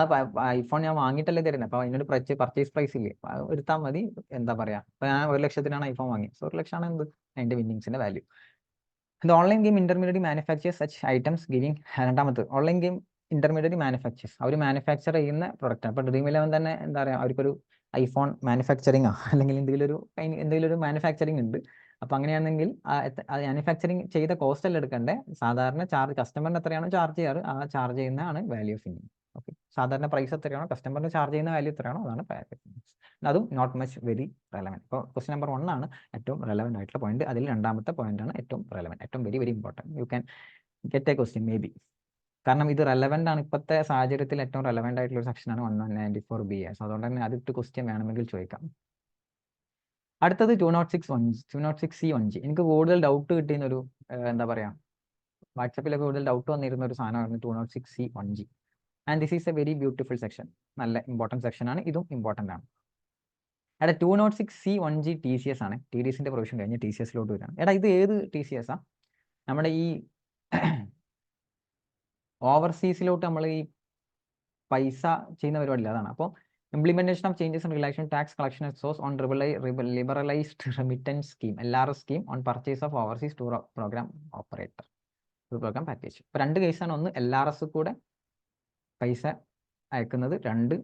ഐഫോൺ ഞാൻ വാങ്ങിയിട്ടല്ലേ തരുന്നത്. അപ്പോൾ അതിനൊരു പർച്ചേസ് പ്രൈസ് ഇല്ലേ, എടുത്താൽ മതി. എന്താ പറയാ, ഇപ്പൊ ഞാൻ 1 ലക്ഷത്തിനാണ് ഐഫോൺ വാങ്ങിയത്. സോ 1 ലക്ഷമാണ് എന്ത്? അതിന്റെ വിന്നിങ്സിന്റെ value. The online game intermediate manufactures such items giving. രണ്ടാമത് ഓൺലൈൻ ഗെയിം ഇന്റർമീഡിയറ്റ് മാനുഫാക്ചേഴ്സ്, അവർ മാനുഫാക്ചർ ചെയ്യുന്ന പ്രൊഡക്റ്റാണ്. അപ്പോൾ ഡ്രീം 11 തന്നെ എന്താ പറയുക, അവർക്കൊരു ഐഫോൺ മാനുഫാക്ചറിങ്ങോ അല്ലെങ്കിൽ എന്തെങ്കിലും ഒരു മാനുഫാക്ചറിങ് ഉണ്ട്. അപ്പോൾ അങ്ങനെയാണെങ്കിൽ മാനുഫാക്ചറിങ് ചെയ്ത കോസ്റ്റ് അല്ല എടുക്കണ്ടേ, സാധാരണ ചാർജ് കസ്റ്റമറിന് എത്രയാണോ ചാർജ് ചെയ്യാറ് ആ ചാർജ് ചെയ്യുന്നതാണ് വാല്യൂ ഓഫ് വിന്നിംഗ്. ഓക്കെ, സാധാരണ പ്രൈസ് എത്രയാണോ കസ്റ്റമറിന് ചാർജ് ചെയ്യുന്ന വാല്യൂ എത്രയാണോ അതാണ് അതും നോട്ട് മച്ച് വെരി റെലവെന്റ്. ഇപ്പോൾ ക്വസ്റ്റ്യൻ നമ്പർ 1 ആണ് ഏറ്റവും റെലവെന്റ് ആയിട്ടുള്ള പോയിന്റ്. അതിൽ രണ്ടാമത്തെ പോയിന്റ് ആണ് ഏറ്റവും റെലവെന്റ്, ഏറ്റവും very important. You can get A question may be, കാരണം ഇത് റെലവെന്റ് ആണ്. ഇപ്പോഴത്തെ സാഹചര്യത്തിൽ ഏറ്റവും റെലവെന്റ് ആയിട്ടുള്ള ഒരു സെക്ഷനാണ് 194B. സോ അതുകൊണ്ട് തന്നെ അതിട്ട് ക്വസ്റ്റ്യൻ വേണമെങ്കിൽ ചോദിക്കാം. അടുത്തത് 206C1G. എനിക്ക് കൂടുതൽ ഡൗട്ട് കിട്ടിയുന്ന ഒരു എന്താ പറയാ, വാട്സാപ്പിലൊക്കെ കൂടുതൽ ഡൗട്ട് വന്നിരുന്ന ഒരു സാധനമായിരുന്നു 206C1G. And this is A very beautiful section. നല്ല ഇമ്പോർട്ടൻറ്റ് സെക്ഷൻ ആണ്, ഇതും ഇമ്പോർട്ടൻ്റ് ആണ്. എടാ 206C1G TCS ആണ്. TDSന്റെ പ്രൊവിഷൻ കഴിഞ്ഞ് TCSലോട്ട് വരികയാണ്. എടാ ഇത് ഏത് TCS ആ? നമ്മുടെ ഈ ഓവർസീസിലോട്ട് നമ്മൾ ഈ പൈസ ചെയ്യുന്ന പരിപാടിയില്ല, അതാണ്. അപ്പോൾ implementation of changes in relation tax collection source on liberalised remittance scheme LRS scheme on purchase of overseas tour program operator program package. ഇപ്പോൾ 2 കേസാണ്. ഒന്ന് LRS കൂടെ പൈസ അയക്കുന്നത്, 2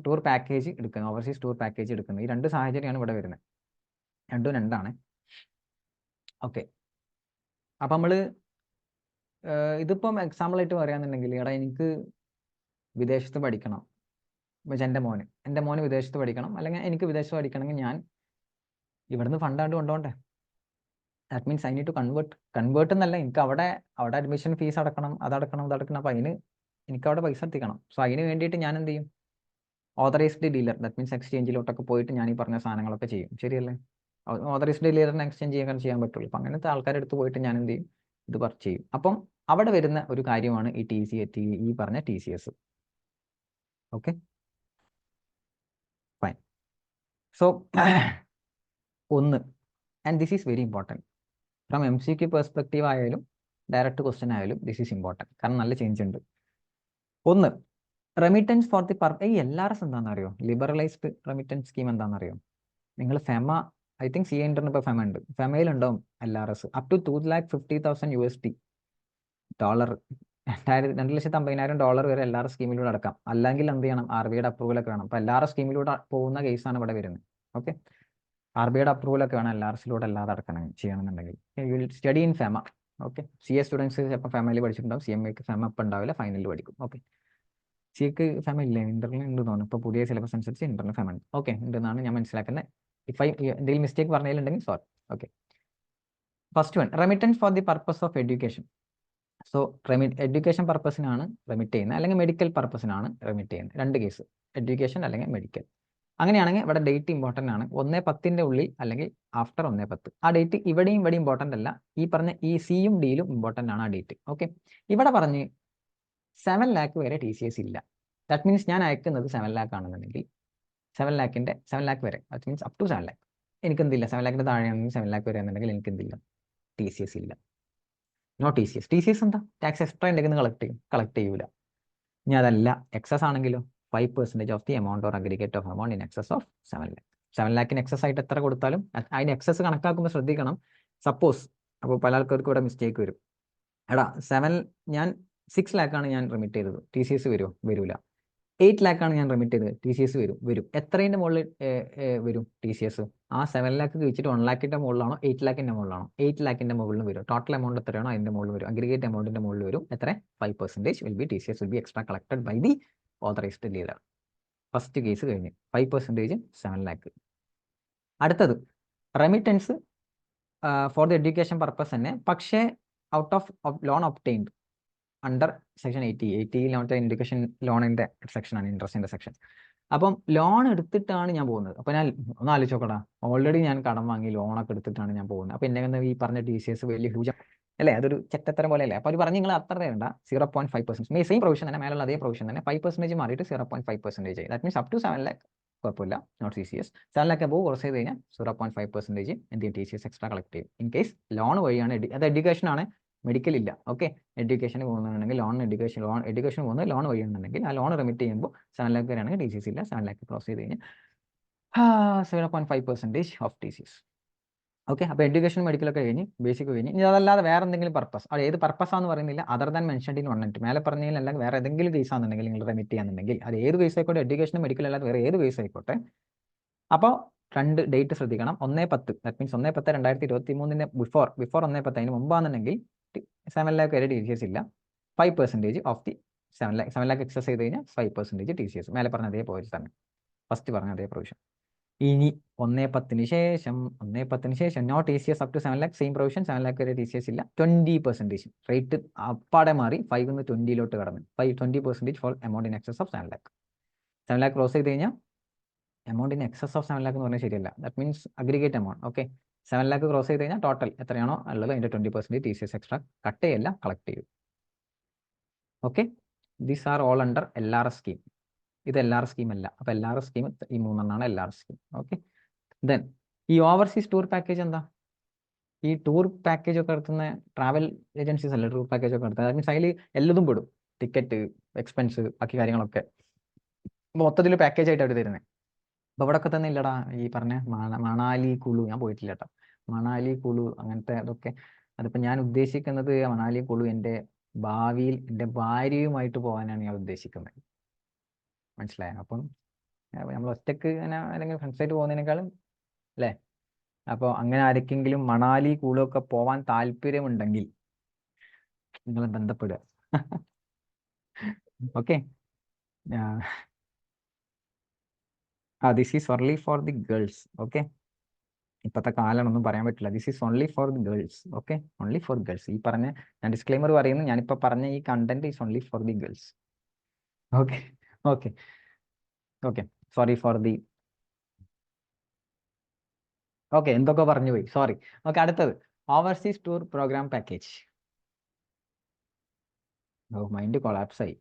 ടൂർ പാക്കേജ് എടുക്കുന്നത്, ഓവർസീസ് ടൂർ പാക്കേജ് എടുക്കുന്നത്. ഈ 2 സാഹചര്യമാണ് ഇവിടെ വരുന്നത്. രണ്ടും 2ആണ്. ഓക്കെ. അപ്പം നമ്മൾ ഇതിപ്പം എക്സാമ്പിളായിട്ട് പറയുകയാണെന്നുണ്ടെങ്കിൽ, എടാ എനിക്ക് വിദേശത്ത് പഠിക്കണം, എൻ്റെ മോന് വിദേശത്ത് പഠിക്കണം, അല്ലെങ്കിൽ എനിക്ക് വിദേശത്ത് പഠിക്കണമെങ്കിൽ ഞാൻ ഇവിടുന്ന് ഫണ്ടാണ്ട് കൊണ്ടുപോകണ്ടേ. That means I need to convert എന്നല്ല, എനിക്ക് അവിടെ അഡ്മിഷൻ ഫീസ് അടക്കണം, അതടക്കണം. അപ്പം എനിക്ക് അവിടെ പൈസ എത്തിക്കണം. സോ അതിന് വേണ്ടിയിട്ട് ഞാൻ എന്ത് ചെയ്യും? ഓതറൈസ്ഡ് ഡീലർ, ദാറ്റ് മീൻസ് എക്സ്ചേഞ്ചിലോട്ടൊക്കെ പോയിട്ട് ഞാൻ ഈ പറഞ്ഞ സാധനങ്ങളൊക്കെ ചെയ്യും. ശരിയല്ലേ? ഓതറൈസ്ഡ് ഡീലറിനെ എക്സ്ചേഞ്ച് ചെയ്യാൻ പറ്റുള്ളൂ. അപ്പം അങ്ങനത്തെ ആൾക്കാരുടെ അടുത്ത് പോയിട്ട് ഞാൻ എന്ത് ചെയ്യും? ഇത് പർച്ചേസ് ചെയ്യും. അപ്പം അവിടെ വരുന്ന ഒരു കാര്യമാണ് ഈ പറഞ്ഞ TCS. Okay, fine. സോ ഒന്ന്, and this is very important from MCQ perspective ആയാലും ഡയറക്റ്റ് ക്വസ്റ്റ്യൻ ആയാലും ദിസ് ഈസ് ഇമ്പോർട്ടൻറ്റ്, കാരണം നല്ല ചേഞ്ച് ഉണ്ട്. ഒന്ന്, റെമിറ്റൻസ് ഫോർ ദി LRS എന്താണെന്ന് അറിയോ? ലിബറലൈസ്ഡ് റെമിറ്റൻസ് സ്കീം എന്താണെന്ന് അറിയോ? നിങ്ങൾ ഫെമ, ഐ തിങ്ക് CA ഇന്ററിന് ഇപ്പോൾ ഫെമ ഉണ്ട്, ഫെമയിലുണ്ടാവും LRS അപ് ടു $250,000 $2,50,000 വരെ LRS സ്കീമിലൂടെ അടക്കാം. അല്ലെങ്കിൽ എന്ത് ചെയ്യണം? RBIയുടെ അപ്രൂവലൊക്കെ വേണം. അപ്പോൾ LRS സ്കീമിലൂടെ പോകുന്ന കേസാണ് ഇവിടെ വരുന്നത്. ഓക്കെ, RBIയുടെ അപ്രൂവലൊക്കെ വേണം LRSലൂടെ അല്ലാതെ ചെയ്യണമെന്നുണ്ടെങ്കിൽ. You will study in FEMA. Okay, CA students ചിലപ്പോൾ ഫെമയിൽ പഠിച്ചിട്ടുണ്ടാവും, CMAക്ക് ഫെമ ഇപ്പം ഉണ്ടാവില്ല, ഫൈനലിൽ പഠിക്കും. ഓക്കെ, CAക്ക് ഫെമ ഇല്ല, ഇന്റർനൽ ഉണ്ട് തോന്നുന്നു. ഇപ്പോൾ പുതിയ സിലബസ് അനുസരിച്ച് ഇന്റർനൽ ഫെമ ഉണ്ട്. ഓക്കെ, ഉണ്ടെന്നാണ് ഞാൻ മനസ്സിലാക്കുന്നത്. എന്തെങ്കിലും മിസ്റ്റേക്ക് പറഞ്ഞതിലുണ്ടെങ്കിൽ sorry. Okay, first one, remittance for the purpose of education. So education പർപ്പസിനാണ് റെമിറ്റ് ചെയ്യുന്നത്, അല്ലെങ്കിൽ മെഡിക്കൽ പർപ്പസിനാണ് റെമിറ്റ് ചെയ്യുന്നത്. 2 കേസ്, എഡ്യൂക്കേഷൻ അല്ലെങ്കിൽ മെഡിക്കൽ. അങ്ങനെയാണെങ്കിൽ ഇവിടെ ഡേറ്റ് ഇമ്പോർട്ടൻ്റ് ആണ്. 1/10 ഉള്ളിൽ അല്ലെങ്കിൽ ആഫ്റ്റർ 1/10. ആ ഡേറ്റ് ഇവിടെയും ഇമ്പോർട്ടൻ്റ് അല്ല, ഈ പറഞ്ഞ ഈ സിയും ഡിയിലും ഇമ്പോർട്ടൻ്റ് ആണ് ആ ഡേറ്റ്. ഓക്കെ, ഇവിടെ പറഞ്ഞ് 7 lakh വരെ TCS ഇല്ല. ദാറ്റ് മീൻസ് ഞാൻ അയക്കുന്നത് 7 lakh ആണെന്നുണ്ടെങ്കിൽ 7 lakh വരെ, that means up to 7 lakh എനിക്കെന്തില്ല. 7 lakh താഴെയാണെങ്കിൽ 7 lakh വരെ ആണെന്നുണ്ടെങ്കിൽ എനിക്കെന്തില്ല? TCS ഇല്ല. നോ TCS എന്താ? ടാക്സ് എക്സ്ട്രാ ഉണ്ടെങ്കിൽ കളക്ട് ചെയ്യൂല. ഇനി അതല്ല, എക്സസ് ആണെങ്കിലോ 5% of the amount or aggregate of amount in excess of 7 lakh. 7 lakhന് എക്സസ് ആയിട്ട് എത്ര കൊടുത്താലും അതിന് എക്സസ് കണക്കാക്കുമ്പോൾ ശ്രദ്ധിക്കണം. സപ്പോസ്, അപ്പോൾ പല ആൾക്കാർക്കും ഇവിടെ മിസ്റ്റേക്ക് വരും. എടാ ഞാൻ 6 lakh ആണ് ഞാൻ റെമിറ്റ് ചെയ്തത്, TCS വരുമോ? വരൂല. 8 lakh ആണ് ഞാൻ റെമിറ്റ് ചെയ്തത്, TCS വരും. എത്രയുടെ മുകളിൽ വരും TCS? ആ 7 lakh കഴിച്ചിട്ട് 1 lakhന്റെ മുകളിലാണോ 8 lakhന്റെ മുകളിലാണോ? 8 lakhന്റെ മുകളിൽ വരും. ടോട്ടൽ എമൗണ്ട് എത്രയാണോ അതിന്റെ മുകളിൽ വരും. അഗ്രിഗേറ്റ് എമൗണ്ടിന്റെ മുകളിൽ വരും. എത്ര? 5% TCS will be extra collected by the authorized dealer. First case കഴിഞ്ഞ് 5% 7 lakh. അടുത്തത് remittance for the education purpose തന്നെ, പക്ഷേ out of loan obtained under section 80 education ലോണിന്റെ സെക്ഷനാണ്, ഇൻട്രസ്റ്റിന്റെ സെക്ഷൻ. അപ്പം ലോൺ എടുത്തിട്ടാണ് ഞാൻ പോകുന്നത്. അപ്പം ഞാൻ ഒന്ന് ആലോചിച്ച് നോക്കടാ, ഓൾറെഡി ഞാൻ കടം വാങ്ങി ലോണൊക്കെ എടുത്തിട്ടാണ് ഞാൻ പോകുന്നത്. അപ്പം എന്നെ ഈ പറഞ്ഞ TCS വലിയ ഹ്യൂജ് അല്ലേ, അതൊരു ചെറ്റത്തരം പോലെ അല്ലേ. അപ്പോൾ അവർ പറഞ്ഞ് നിങ്ങൾ അത്ര തരണ്ട, 0.5%. സെയിം പ്രൊവിഷൻ തന്നെ, മേലുള്ള അതേ പ്രൊവിഷൻ തന്നെ, 5% മാറിയിട്ട് 0.5%. That means up to 7 lakh കുഴപ്പമില്ല, not TCS. 7 lakh above cross ചെയ്ത് കഴിഞ്ഞാൽ 0.5% എന്ത് ചെയ്യും? TCS എക്സ്ട്രാ കളക്ട് ചെയ്യും. ഇൻ കേസ് ലോൺ വഴിയാണ്, അത് എഡ്യൂക്കേഷൻ ആണ്, മെഡിക്കൽ ഇല്ല. ഓക്കെ, എഡ്യൂക്കേഷന് പോകുന്നുണ്ടെങ്കിൽ എഡ്യൂക്കേഷൻ പോകുന്നത് ലോൺ വഴിയാണെന്നുണ്ടെങ്കിൽ ആ ലോൺ റെമിറ്റ് ചെയ്യുമ്പോൾ 7 lakh വരെയാണെങ്കിൽ TCS ഇല്ല. 7 lakh ക്രോസ് ചെയ്ത് കഴിഞ്ഞാൽ 0.5% ഓഫ് TCS. ഓക്കെ, അപ്പോൾ എഡ്യൂക്കേഷൻ മെഡിക്കലൊക്കെ കഴിഞ്ഞ്, ബേസിക് കഴിഞ്ഞ്. ഇനി അതല്ലാതെ വേറെ എന്തെങ്കിലും പർപ്പസ്, അത് ഏത് പർപ്പസാന്ന് പറയുന്നില്ല, other than mentioned in 1 and 2 മേലെ പറഞ്ഞതിൽ അല്ലെങ്കിൽ വേറെ ഏതെങ്കിലും കേസ് ആണെന്നുണ്ടെങ്കിൽ നിങ്ങൾ റെമിറ്റ് ചെയ്യാന്നുണ്ടെങ്കിൽ, അത് ഏത് കേസ് ആയിക്കോട്ടെ, എഡ്യൂക്കേഷൻ മെഡിക്കൽ അല്ലാതെ വേറെ ഏത് കേസ് ആയിക്കോട്ടെ. അപ്പോൾ 2 ഡേറ്റ് ശ്രദ്ധിക്കണം. 1/10, ദാറ്റ് മീൻസ് 1/10/2023 ബിഫോർ 1/10 അതിന് മുമ്പാണെന്നുണ്ടെങ്കിൽ 7 lakh വരെ TCS ഇല്ല. 5% ഓഫ് ദി 7 lakh എക്സസ് ചെയ്ത് കഴിഞ്ഞാൽ 5% TCS. മേലെ പറഞ്ഞ അതേ പോയിന്റ് തന്നെ, ഫസ്റ്റ് പറഞ്ഞ അതേ പ്രൊവിഷൻ. ഇനി 1/10 ശേഷം no TCS up to 7 lakh, same provision. 7 lakh വരെ TCS ഇല്ല. 20% റേറ്റ് അപ്പാടെ മാറി, 5 നിന്ന് 20 കടന്ന് 20% for amount in excess of 7 lakh. 7 lakh cross ചെയ്ത് കഴിഞ്ഞാൽ amount in excess of 7 lakh എന്ന് പറഞ്ഞാൽ ശരിയല്ല, that means aggregate amount. Okay, 7 lakh cross ചെയ്ത് കഴിഞ്ഞാൽ ടോട്ടൽ എത്രയാണോ ഉള്ളത് അതിന്റെ 20% TCS എക്സ്ട്രാ കട്ട് ചെയ്യല്ല, കളക്ട് ചെയ്യും. Okay, these are all under LRS scheme. ഇത് LRS സ്കീം അല്ല. അപ്പോൾ LRS സ്കീം ഈ 3 LRS സ്കീം. ഓക്കെ, ദെൻ ഈ ഓവർസീസ് ടൂർ പാക്കേജ് എന്താ? ഈ ടൂർ പാക്കേജ് ഒക്കെ നടത്തുന്ന ട്രാവൽ ഏജൻസീസ് അല്ലേ ടൂർ പാക്കേജ് ഒക്കെ നടത്തുന്നത്. മീൻസ് അതിൽ എല്ലതും പെടും, ടിക്കറ്റ്, എക്സ്പെൻസ്, ബാക്കി കാര്യങ്ങളൊക്കെ മൊത്തത്തിൽ പാക്കേജ് ആയിട്ട് അവർ തരുന്നത്. അപ്പോൾ ഇവിടെ ഒക്കെ തന്നെ ഇല്ലടാ ഈ പറഞ്ഞ മണാലി കുളു, ഞാൻ പോയിട്ടില്ല കേട്ടോ, മണാലി കുളു അങ്ങനത്തെ അതൊക്കെ. അതിപ്പോൾ ഞാൻ ഉദ്ദേശിക്കുന്നത് മണാലി കുളു എൻ്റെ ഭാവിയിൽ എൻ്റെ ഭാര്യയുമായിട്ട് പോകാനാണ് ഞാൻ ഉദ്ദേശിക്കുന്നത്. മനസ്സിലായോ? അപ്പം നമ്മൾ ഒറ്റക്ക് ഇങ്ങനെ അല്ലെങ്കിൽ ഫ്രണ്ട്സായിട്ട് പോകുന്നതിനേക്കാളും അല്ലേ? അപ്പോൾ അങ്ങനെ ആർക്കെങ്കിലും മണാലി കൂളൊക്കെ പോവാൻ താല്പര്യമുണ്ടെങ്കിൽ നിങ്ങൾ ബന്ധപ്പെടുക. Okay. This is only for the girls. Okay, ഇപ്പോഴത്തെ കാലമൊന്നും പറയാൻ പറ്റില്ല. This is only for the girls. Okay, only for girls. ഈ പറഞ്ഞ ഞാൻ ഡിസ്ക്ലെയിമർ പറയുന്നു, ഞാനിപ്പോൾ പറഞ്ഞ ഈ content is only for the girls. Okay okay okay, sorry for the okay, എന്തൊക്കെ പറഞ്ഞു പോയി, സോറി. ഓക്കെ, അടുത്തത് ഓവർസീസ് ടൂർ പ്രോഗ്രാം പാക്കേജ്. ഓ, മൈൻഡ് കൊളാപ്സായി.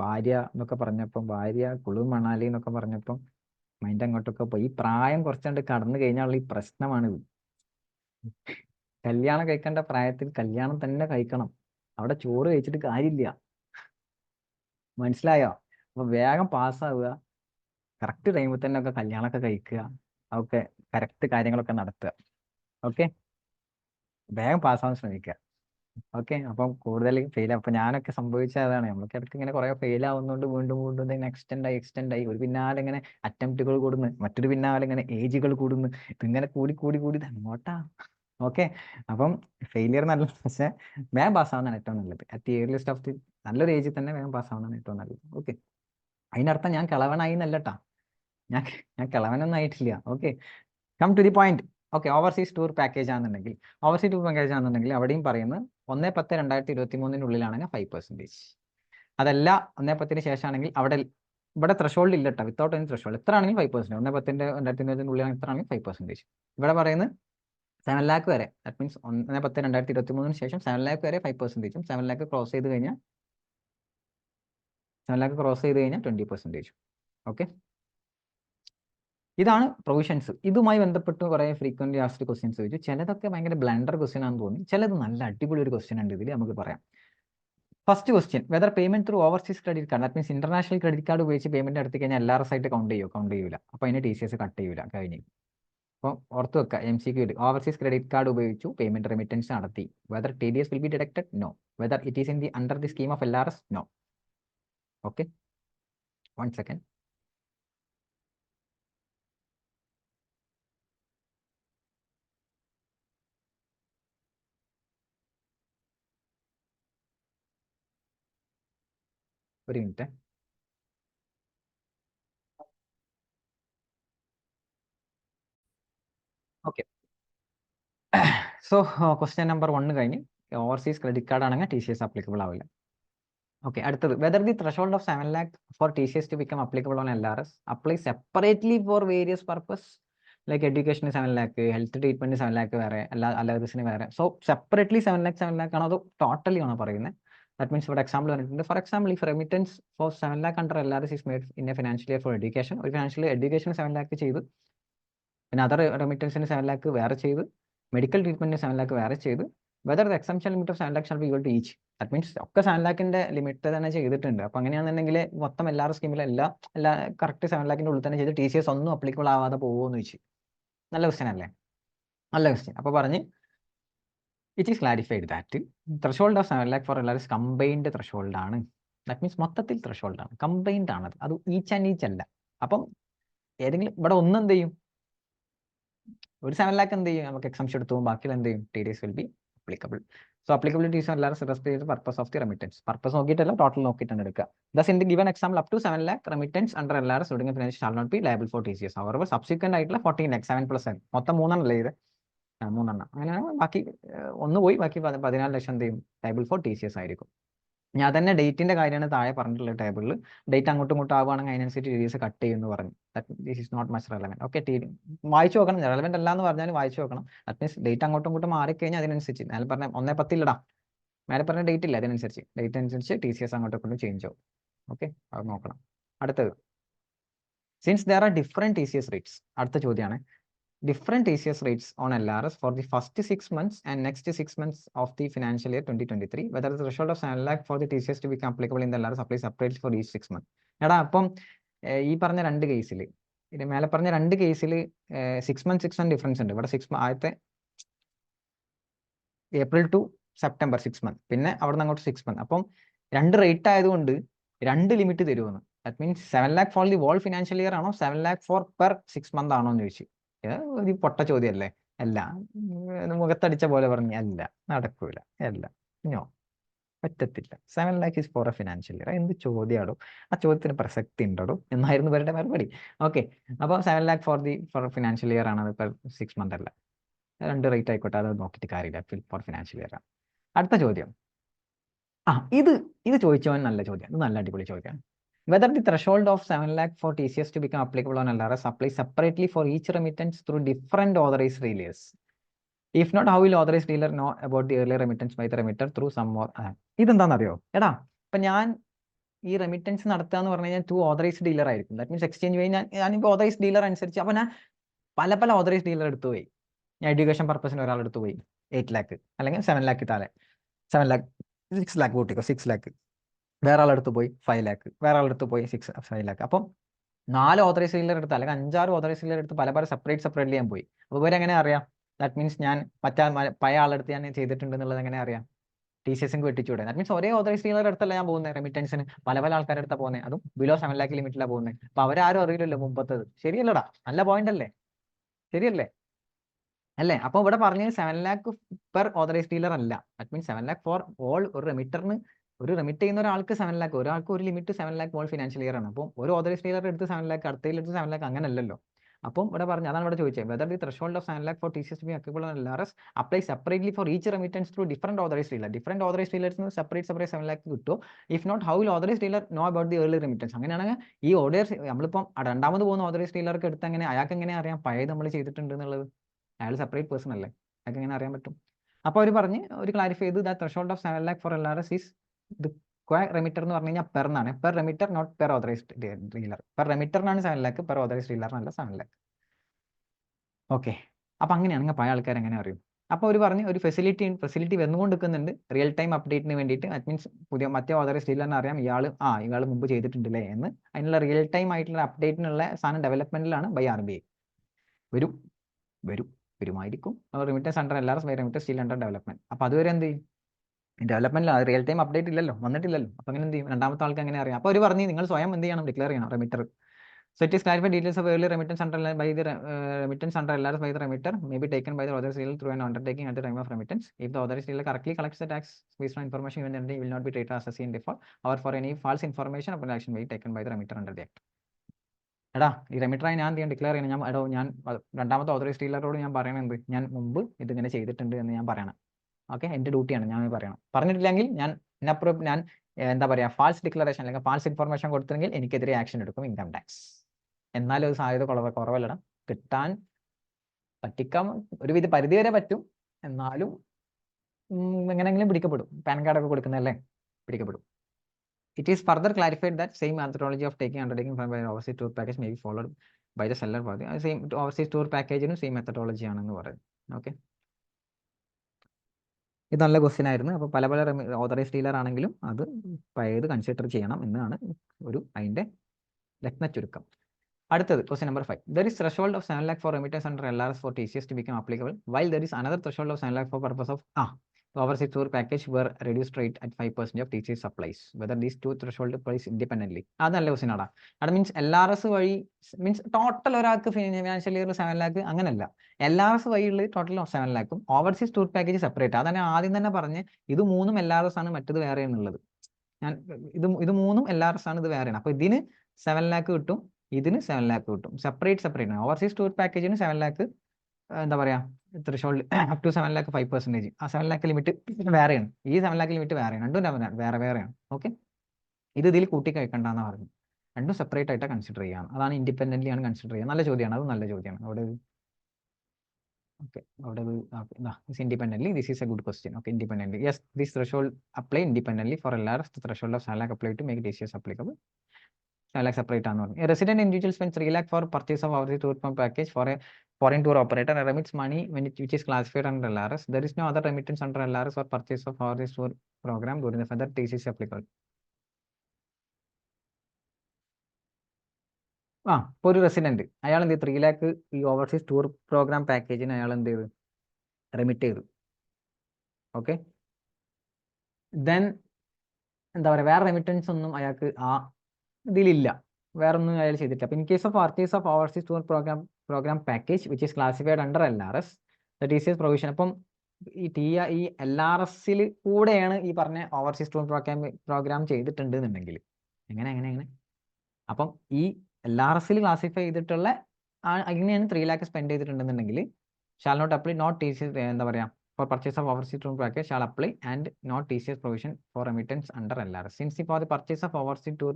ഭാര്യ എന്നൊക്കെ പറഞ്ഞപ്പം, ഭാര്യ കുളു മണാലി എന്നൊക്കെ പറഞ്ഞപ്പം മൈൻഡ് അങ്ങോട്ടൊക്കെ പോയി. ഈ പ്രായം കുറച്ചുകൊണ്ട് കടന്നു കഴിഞ്ഞാൽ ഈ പ്രശ്നമാണ്. കല്യാണം കഴിക്കേണ്ട പ്രായത്തിൽ കല്യാണം തന്നെ കഴിക്കണം. അവിടെ ചോറ് കഴിച്ചിട്ട് കാര്യമില്ല. മനസ്സിലായോ? അപ്പൊ വേഗം പാസ്സാവുക, കറക്റ്റ് ടൈമിൽ തന്നെ ഒക്കെ കല്യാണമൊക്കെ കഴിക്കുക, അതൊക്കെ കറക്റ്റ് കാര്യങ്ങളൊക്കെ നടത്തുക. ഓക്കെ, വേഗം പാസ്സാവാൻ ശ്രമിക്കുക. ഓക്കെ, അപ്പം കൂടുതൽ ഫെയിൽ. അപ്പൊ ഞാനൊക്കെ സംഭവിച്ച അതാണ്. നമ്മൾക്ക് ഇടയ്ക്ക് ഇങ്ങനെ കുറെ ഫെയിൽ ആവുന്നതുകൊണ്ട് വീണ്ടും വീണ്ടും ഇങ്ങനെ എക്സ്റ്റെൻഡ് ആയി ഒരു പിന്നാലെ ഇങ്ങനെ അറ്റംപ്റ്റുകൾ കൂടുന്നു, മറ്റൊരു പിന്നാലെ ഇങ്ങനെ ഏജുകൾ കൂടുന്നു, ഇതിങ്ങനെ കൂടി കൂടി കൂടി അങ്ങോട്ടാ. ഓക്കെ, അപ്പം ഫെയിലിയർ നല്ല, പക്ഷെ വേഗം പാസ്സാവുന്നതാണ് ഏറ്റവും നല്ലത്. At the earliest of the നല്ലൊരു ഏജിൽ തന്നെ വേഗം പാസ്സാവുന്നതാണ് ഏറ്റവും നല്ലത്. ഓക്കെ, അതിനർത്ഥം ഞാൻ കിളവനായി എന്നല്ലട്ടാ, ഞാൻ ഞാൻ കിളവനൊന്നും ആയിട്ടില്ല. Okay, come to the point. Okay, overseas tour package ആണെന്നുണ്ടെങ്കിൽ, ഓവർസീസ് ടൂർ പാക്കേജ് ആണെന്നുണ്ടെങ്കിൽ അവിടെയും പറയുന്നത് 1/10/2023 5%. അതല്ല 1/10 ശേഷമാണെങ്കിൽ ഇവിടെ ത്രഷോൾഡ് ഇല്ല കേട്ടോ, വിത്തൗട്ട് എനി ത്രഷോൾഡ്. എത്ര ആണെങ്കിൽ 5%. 1/10/2023 എത്ര ആണെങ്കിൽ 5%. ഇവിടെ പറയുന്നത് 7 lakh വരെ. ദാറ്റ് മീൻസ് 1/10/2023 ശേഷം 7 lakh വരെ 5%. 7 lakh ക്രോസ് ചെയ്ത് കഴിഞ്ഞാൽ 20%. ഓക്കെ, ഇതാണ് പ്രൊവിഷൻസ്. ഇതുമായി ബന്ധപ്പെട്ട് കുറേ ഫ്രീക്വന്റ് ആസ്ക്ഡ് ക്വസ്റ്റ്യൻസ് ചോദിച്ചു. ചിലതൊക്കെ ഭയങ്കര ബ്ലണ്ടർ ക്വസ്റ്റ്യൻ ആണെന്ന് തോന്നി, ചിലത് നല്ല അടിപൊളി ഒരു ക്വസ്റ്റ്യൻ ഉണ്ട് ഇതിൽ, നമുക്ക് പറയാം. First question, whether payment through overseas credit card, that means international credit card ഉപയോഗിച്ച് പേയ്മെന്റ് നടത്തി കഴിഞ്ഞാൽ LRS ആയിട്ട് കൗണ്ട് ചെയ്യൂല. അപ്പോൾ അതിന് TCS കട്ട് ചെയ്യൂല, കഴിഞ്ഞു. അപ്പോൾ ഓർത്ത് വെക്കുക, MCQ ഓവർസീസ് ക്രെഡിറ്റ് കാർഡ് ഉപയോഗിച്ചു പേയ്മെന്റ് റെമിറ്റൻസ് നടത്തി, whether TDS will be deducted, no. Whether it is in the under the scheme of LRS, no. Okay, 1 second. ഒരു minute. Okay, so question number 1 കഴിഞ്ഞ്. Overseas credit card ആണെങ്കിൽ TCS applicable ആവില്ല. Okay, അടുത്തത്, whether the threshold of 7 lakh for TCS to become applicable on LRS apply separately for various purpose like എഡ്യൂക്കേഷന് 7 lakh, health treatment 7 lakh വേറെ, അലവൻസിന് വേറെ. So separately 7 lakh ആണോ അതോ totally ആണോ പറയുന്നത്? ദാറ്റ് മീൻസ് ഇവിടെ എക്സാമ്പിൾ പറഞ്ഞിട്ടുണ്ട്. For example, if remittance for 7 lakh under LRS is made in a financial year for education, ഒരു ഫിനാൻഷ്യൽ എഡ്യൂക്കേഷൻ 7 lakh ചെയ്ത്, പിന്നെ അതർ റെമിറ്റൻസിന് 7 lakh വേറെ ചെയ്ത്, മെഡിക്കൽ ട്രീറ്റ്മെന്റിന് 7 lakh വേറെ ചെയ്ത്, whether the exemption limit of 7 lakh shall be equal to each. That means ഒക്കെ 7 lakhന്റെ limit തന്നെ ചെയ്തിട്ടുണ്ട്. അപ്പോൾ അങ്ങനെയാണെന്നുണ്ടെങ്കിൽ മൊത്തം എല്ലാ സ്കീമിലും എല്ലാ കറക്റ്റ് 7 lakhന്റെ ഉള്ളിൽ തന്നെ ചെയ്ത് TCS ഒന്നും അപ്ലിക്കബിൾ ആവാതെ പോകുമെന്ന് വെച്ച്. നല്ല ക്വസ്റ്റ്യൻ അല്ലേ? നല്ല ക്വസ്റ്റ്യൻ. അപ്പോൾ പറഞ്ഞ് it is clarified that threshold of 7 lakh for LRS combined threshold ആണ്. ദാറ്റ് മീൻസ് മൊത്തത്തിൽ ത്രഷോൾഡ് ആണ്, കമ്പൈൻഡ് ആണ്, അത് ഈച്ച് ആൻഡ് ഈച്ച് അല്ല. അപ്പം ഏതെങ്കിലും ഇവിടെ ഒന്ന് എന്ത് ചെയ്യും, ഒരു 7 lakh എന്ത് ചെയ്യും, നമുക്ക് എക്സംഷൻ എടുത്തു പോകും, ബാക്കിയുള്ള എന്ത് ചെയ്യും, TDS will be applicable. So applicability is LRS respect ചെയ്ത് purpose of the remittance. Purpose നോക്കിയിട്ടല്ല, ടോട്ടൽ നോക്കിയിട്ടാണ് എടുക്കുക. Thus in the given example up to 7 lakh remittance under LRS during financial shall not be liable for TCS. അവർ subsequent ആയിട്ടുള്ള 14 lakh 7+7 മൊത്തം 3 ഇത് 3. അങ്ങനെയാണ്. ബാക്കി ഒന്ന് പോയി, ബാക്കി 14 ലക്ഷം എന്ത് ചെയ്യും, ലയബിൾ ഫോർ TCS ആയിരിക്കും. ഞാൻ തന്നെ ഡേറ്റിന്റെ കാര്യമാണ് താഴെ പറഞ്ഞിട്ടുള്ള ടേബിളിൽ. ഡേറ്റ് അങ്ങോട്ടും ഇങ്ങോട്ടും ആവുകയാണെങ്കിൽ അതിനനുസരിച്ച് TDS കട്ട് ചെയ്യുമെന്ന് പറഞ്ഞു. This is not much relevant. Okay, വായിച്ചു നോക്കണം. റെലവെന്റ് അല്ല എന്ന് പറഞ്ഞാൽ വായിച്ചു നോക്കണം. ദാറ്റ് മീൻസ് ഡേറ്റ് അങ്ങോട്ടും ഇങ്ങോട്ടും മാറിക്കഴിഞ്ഞാൽ അതിനനുസരിച്ച് മേലെ പറഞ്ഞ 1/10 ഇടാം, മേലെ പറഞ്ഞ ഡേറ്റ് ഇല്ല, അതിനനുസരിച്ച് ഡേറ്റ് അനുസരിച്ച് TCS അങ്ങോട്ടും ഇങ്ങോട്ടും ചേഞ്ച് ആവും. ഓക്കെ, അത് നോക്കണം. അടുത്തത്, since there are different TCS rates, അടുത്ത ചോദ്യമാണ്. Different TCS rates on LRS for the first 6 months and next 6 months of the financial year 2023. Whether the threshold of 7 lakh for the TCS to become applicable in the LRS applies separately for each 6 months. എടാ, അപ്പം ഈ പറഞ്ഞ 2 കേസിൽ, ഇത് മേലെ പറഞ്ഞ 2 കേസിൽ 6 months difference ഉണ്ട്. ഇവിടെ 6 ആദ്യത്തെ April to സെപ്റ്റംബർ 6 months, പിന്നെ അവിടെ നിന്ന് അങ്ങോട്ട് 6 months. അപ്പം 2 റേറ്റ് ആയതുകൊണ്ട് 2 ലിമിറ്റ് തരുമെന്ന്. That means 7 lakh for the whole financial year ആണോ 7 lakh ഫോർ പെർ 6 month ആണോ എന്ന് ചോദിച്ചു. ഒരു പൊട്ട ചോദ്യമല്ലേ? അല്ല, മുഖത്തടിച്ച പോലെ പറഞ്ഞു അല്ല, നടക്കൂല, അല്ല, നോ, പറ്റത്തില്ല. 7 lakh is for a financial year. എന്ത് ചോദ്യമാണോ? ആ ചോദ്യത്തിന് പ്രസക്തി ഉണ്ടോ എന്നായിരുന്നു ഇവരുടെ മറുപടി. ഓക്കെ, അപ്പോൾ 7 lakh ഫോർ ഫിനാൻഷ്യൽ ഇയർ ആണ്, അത് പെർ 6 month അല്ല. 2 റേറ്റ് ആയിക്കോട്ടെ, അത് നോക്കിയിട്ട് കാര്യമില്ല, ഫോർ ഫിനാൻഷ്യൽ ഇയർ ആണ്. അടുത്ത ചോദ്യം, ഇത് ചോദിച്ചവൻ നല്ല ചോദ്യം, ഇത് നല്ല അടിപൊളി ചോദ്യമാണ്. Whether the threshold of 7 lakh for TCS to become applicable on LRS applies separately for each remittance through different authorized dealers. If not, how will authorized dealer know about the earlier remittance by the remitter through some more? ഇതെന്താണെന്നറിയോ? എടാ, ഇപ്പം ഞാൻ ഈ remittance നടത്തുക എന്ന് പറഞ്ഞു കഴിഞ്ഞാൽ 2 authorised dealer ആയിരിക്കും. That means exchange വഴി ഞാനിപ്പോൾ ഓതറൈസ്ഡ് ഡീലർ അനുസരിച്ച്, അപ്പോൾ ഞാൻ പല ഓതറൈസ്ഡ് ഡീലർ എടുത്തു പോയി. ഞാൻ എഡ്യൂക്കേഷൻ പർപ്പസിന് ഒരാൾ എടുത്തു പോയി 8 lakh, അല്ലെങ്കിൽ 7 lakh താഴെ, 7 lakh 6 lakh കൂട്ടിക്കോ, 6 lakh. വേറെ ആളെടുത്ത് പോയി 5 lakh, വേറെ ആളെടുത്ത് പോയി 5 lakh. അപ്പം 4 ഓതറൈസ്ഡ് ഡീലർ എടുത്ത്, അല്ലെങ്കിൽ 5-6 ഓതറൈസ്ഡ് ഡീലർ എടുത്ത് പല സെപ്പറേറ്റ്ലി ഞാൻ പോയി. അപ്പോൾ ഇവരെ എങ്ങനെ അറിയാം? ദാറ്റ് മീൻസ് ഞാൻ പഴയ ആളെടുത്ത് ഞാൻ ചെയ്തിട്ടുണ്ട് എന്നുള്ളത് എങ്ങനെ അറിയാം? TCS വെട്ടിച്ചൂടെ? ദാറ്റ് മീൻസ് ഒരേ ഓതറൈസ്ഡ് ഡീലർ അടുത്തല്ല ഞാൻ പോകുന്നത് റെമിറ്റൻസിന്, പല ആൾക്കാരുടെ അടുത്താണ് പോകുന്നത്, അതും ബിലോ 7 lakh ലിമിറ്റിലാണ് പോകുന്നത്. അപ്പൊ അവരാരും അറിയില്ലല്ലോ മുമ്പത്തത്. ശരിയല്ലടാ? നല്ല പോയിന്റ് അല്ലേ? ശരിയല്ലേ? അല്ലേ? അപ്പോൾ ഇവിടെ പറഞ്ഞത് 7 lakh പെർ ഓതറൈസ്ഡ് ഡീലർ അല്ല. That means 7 lakh for all. ഒരു റെമിറ്ററിന്, ഒരു റെമിറ്റ് ചെയ്യുന്ന ഒരാൾക്ക് 7 lakh, ഒരാൾക്ക് ഒരു limit 7 lakh all financial year ആണ്. അപ്പോൾ ഒരു ഓതറൈസ്ഡ് ഡീലർ എടുത്ത് 7 lakh, അടുത്തതിൽ എടുത്ത് 7 lakh, അങ്ങനല്ലല്ലോ. അപ്പം ഇവിടെ പറഞ്ഞു, അതാണ് ഇവിടെ ചോദിച്ചത്, whether the threshold of 7 lakh for TCS to be applicable on LRS apply separately for each remittance through different authorized dealer. Different authorized dealers separate 7 lakh കിട്ടുമോ? If not, how will authorized dealer know about the early remittance? അങ്ങനെയാണെങ്കിൽ ഈ orders നമ്മളിപ്പം രണ്ടാമത് പോകുന്ന authorised ഡീലർക്ക് എടുത്ത് അങ്ങനെ അയാൾക്ക് എങ്ങനെ അറിയാം പഴയത് നമ്മൾ ചെയ്തിട്ടുണ്ട് എന്നുള്ളത്? അയാൾ സെപ്പറേറ്റ് പേഴ്സൺ അല്ലേ, അയാൾക്ക് എങ്ങനെ അറിയാൻ പറ്റും? അപ്പോൾ അവർ പറഞ്ഞ് ഒരു ക്ലാരിഫൈ ചെയ്ത്, the threshold of 7 lakh for LRS is remitter എന്ന് പറഞ്ഞു കഴിഞ്ഞാൽ പെർ എന്നാണ്, per remitter, not per authorized dealer. Per റെമിറ്ററിനാണ് 7 lakh, പെർ ഓതറൈസ്ഡ് ഡീലറിനല്ല 7 lakh. ഓക്കെ, അപ്പൊ അങ്ങനെയാണെങ്കിൽ പഴയ ആൾക്കാർ എങ്ങനെ അറിയും? അപ്പോൾ അവർ പറഞ്ഞ് ഒരു ഫെസിലിറ്റി വന്നുകൊണ്ടിരിക്കുന്നുണ്ട് റിയൽ ടൈം അപ്ഡേറ്റിന് വേണ്ടിയിട്ട്. ദാറ്റ് മീൻസ് മറ്റേ ഓതറൈസ്ഡ് ഡീലറിനെ അറിയാം ഇയാൾ മുമ്പ് ചെയ്തിട്ടുണ്ടല്ലേ എന്ന്. അതിനുള്ള റിയൽ ടൈം ആയിട്ടുള്ള അപ്ഡേറ്റിനുള്ള സാധനം ഡെവലപ്മെന്റിലാണ് ബൈ RBI. വരുമായിരിക്കും. Remittance under LRS by remittance still under development. അപ്പോൾ അതുവരെ എന്ത് ചെയ്യും? ഡെവലപ്മെന്റിൽ റിയൽ ടൈം അപ്ഡേറ്റ് ഇല്ലല്ലോ, വന്നിട്ടില്ലല്ലോ. അപ്പോൾ അങ്ങനെ എന്ത് ചെയ്യും? രണ്ടാമത്തെ ആൾക്ക് എങ്ങനെ അറിയാം? അപ്പോൾ അവർ പറഞ്ഞ് നിങ്ങൾ സ്വയം എന്ത് ചെയ്യണം? ഡിക്ലെയർ ചെയ്യണം റെമിറ്റർ. So it is clarified details of early remittance under by the remittance under LRS by the remitter may be taken by the authorized dealer through an undertaking at the time of remittance. If the authorized dealer correctly collects the tax based on information given, then it will not be treated as a in default or for any false information upon action may be taken by the remitter under the act. എടാ, ഈ റെമിറ്ററായി ഞാൻ declare ചെയ്യണം. ഞാൻ രണ്ടാമത്തെ authorised ഡീലറോട് ഞാൻ പറയണത് ഞാൻ മുമ്പ് ഇതിങ്ങനെ ചെയ്തിട്ടുണ്ട് എന്ന് ഞാൻ പറയണം. ഓക്കെ, എൻ്റെ ഡ്യൂട്ടിയാണ്, ഞാൻ പറയണം. പറഞ്ഞിട്ടില്ലെങ്കിൽ ഞാൻ എന്താ പറയുക, ഫാൾസ് ഡിക്ലറേഷൻ അല്ലെങ്കിൽ ഫാൾസ് ഇൻഫർമേഷൻ കൊടുത്തില്ലെങ്കിൽ എനിക്കെതിരെ ആക്ഷൻ എടുക്കും ഇൻകം ടാക്സ്. എന്നാലും അത് സാധ്യത കുറവല്ലടാ, കിട്ടാൻ പറ്റിക്കാൻ ഒരു പരിധി വരെ പറ്റും, എന്നാലും എങ്ങനെയെങ്കിലും പിടിക്കപ്പെടും. Pan കാർഡൊക്കെ കൊടുക്കുന്നതല്ലേ, പിടിക്കപ്പെടും. It is further clarified that same methodology of undertaking by overseas tour package may be followed by the seller party. Same overseas tour package-നും സെയിം മെത്തഡോളജി ആണെന്ന് പറയും. ഓക്കെ, ഇത് നല്ല ക്വസ്റ്റ്യൻ ആയിരുന്നു. അപ്പോൾ പല ഓതറൈസ്ഡ് ഡീലർ ആണെങ്കിലും അത് പഴയത് കൺസിഡർ ചെയ്യണം എന്നാണ് അതിൻ്റെ രത്ന ചുരുക്കം. അടുത്തത് question number 5. There is threshold of 7 lakh for remittance under LRS for TCS to become applicable, while there is another threshold of 7 lakh for purpose of the overseas tour package were reduced rate at 5% of TCS supplies. Whether these two threshold applies independently. അത് നല്ല question ആടാ. അത് means LRS വഴി means total ഒരാൾക്ക് financial year 7 lakh അങ്ങനല്ല. LRS വഴിയുള്ള total 7 lakh overseas tour package separate. അതാണ് ആദ്യം തന്നെ പറഞ്ഞ് ഇത് മൂന്നും LRS ആണ്, മറ്റത് വേറെ എന്നുള്ളത്. ഇത് മൂന്നും LRS ആണ്, ഇത് വേറെയാണ്. അപ്പോൾ ഇതിന് 7 lakh കിട്ടും, ഇതിന് 7 lakh കിട്ടും. സെപ്പറേറ്റ് ആണ്. ഓവർസീസ് ടൂർ പാക്കേജിന് 7 lakh എന്താ പറയുക, ത്രെഷോൾഡ് അപ് ടു 7 lakh 5%. ആ 7 lakh ലിമിറ്റ് വേറെയാണ്, ഈ 7 lakh ലിമിറ്റ് വേറെയാണ്, രണ്ടും വേറെയാണ്. ഓക്കെ, ഇതിൽ കൂട്ടി കഴിക്കണ്ടെന്ന് പറഞ്ഞു. രണ്ടും സെപ്പറേറ്റ് ആയിട്ട് കൺസിഡർ ചെയ്യാണ്. അതാണ് ഇൻഡിപെൻഡൻ്റ്ലി ആണ് കൺസിഡർ ചെയ്യുക. നല്ല ചോദ്യമാണ്, അത് നല്ല ചോദ്യമാണ്. Independently, this is a good question. Okay, independently, yes, this threshold apply independently for LRS. The threshold of 7 lakh apply to make TCS applicable. 7 lakh separate ആണ്. A resident individual spends 3 lakh for purchase of overseas tour package for a foreign tour operator and remits money which is classified under LRS. There is no other remittance under LRS or purchase of overseas tour program during the further TCS applicable. ഇപ്പോൾ ഒരു resident അയാൾ എന്ത് 3 lakh ഈ overseas tour programme പാക്കേജിന് അയാൾ എന്ത് ചെയ്തു? Remit ചെയ്തു. ഓക്കെ, ദെൻ എന്താ പറയുക, വേറെ റെമിറ്റൻസ് ഒന്നും അയാൾക്ക് ആ ഇതിലില്ല, വേറെ ഒന്നും അയാൾ ചെയ്തിട്ടില്ല. അപ്പോൾ in case of purchase of overseas tour program package which is classified under LRS the TCS provision. അപ്പം ഈ LRS കൂടെയാണ് ഈ പറഞ്ഞ ഓവർസീസ് ടൂർ പ്രോഗ്രാം ചെയ്തിട്ടുണ്ട് എന്നുണ്ടെങ്കിൽ എങ്ങനെ അപ്പം ഈ LRS ക്ലാസിഫൈ ചെയ്തിട്ടുള്ള അങ്ങനെയാണ് 3 lakh സ്പെൻഡ് ചെയ്തിട്ടുണ്ടെന്നുണ്ടെങ്കിൽ shall not apply not TCS എന്താ പറയുക for purchase of overseas tour package shall apply and not TCS provision for remittance under LRS. Since for the purchase of overseas tour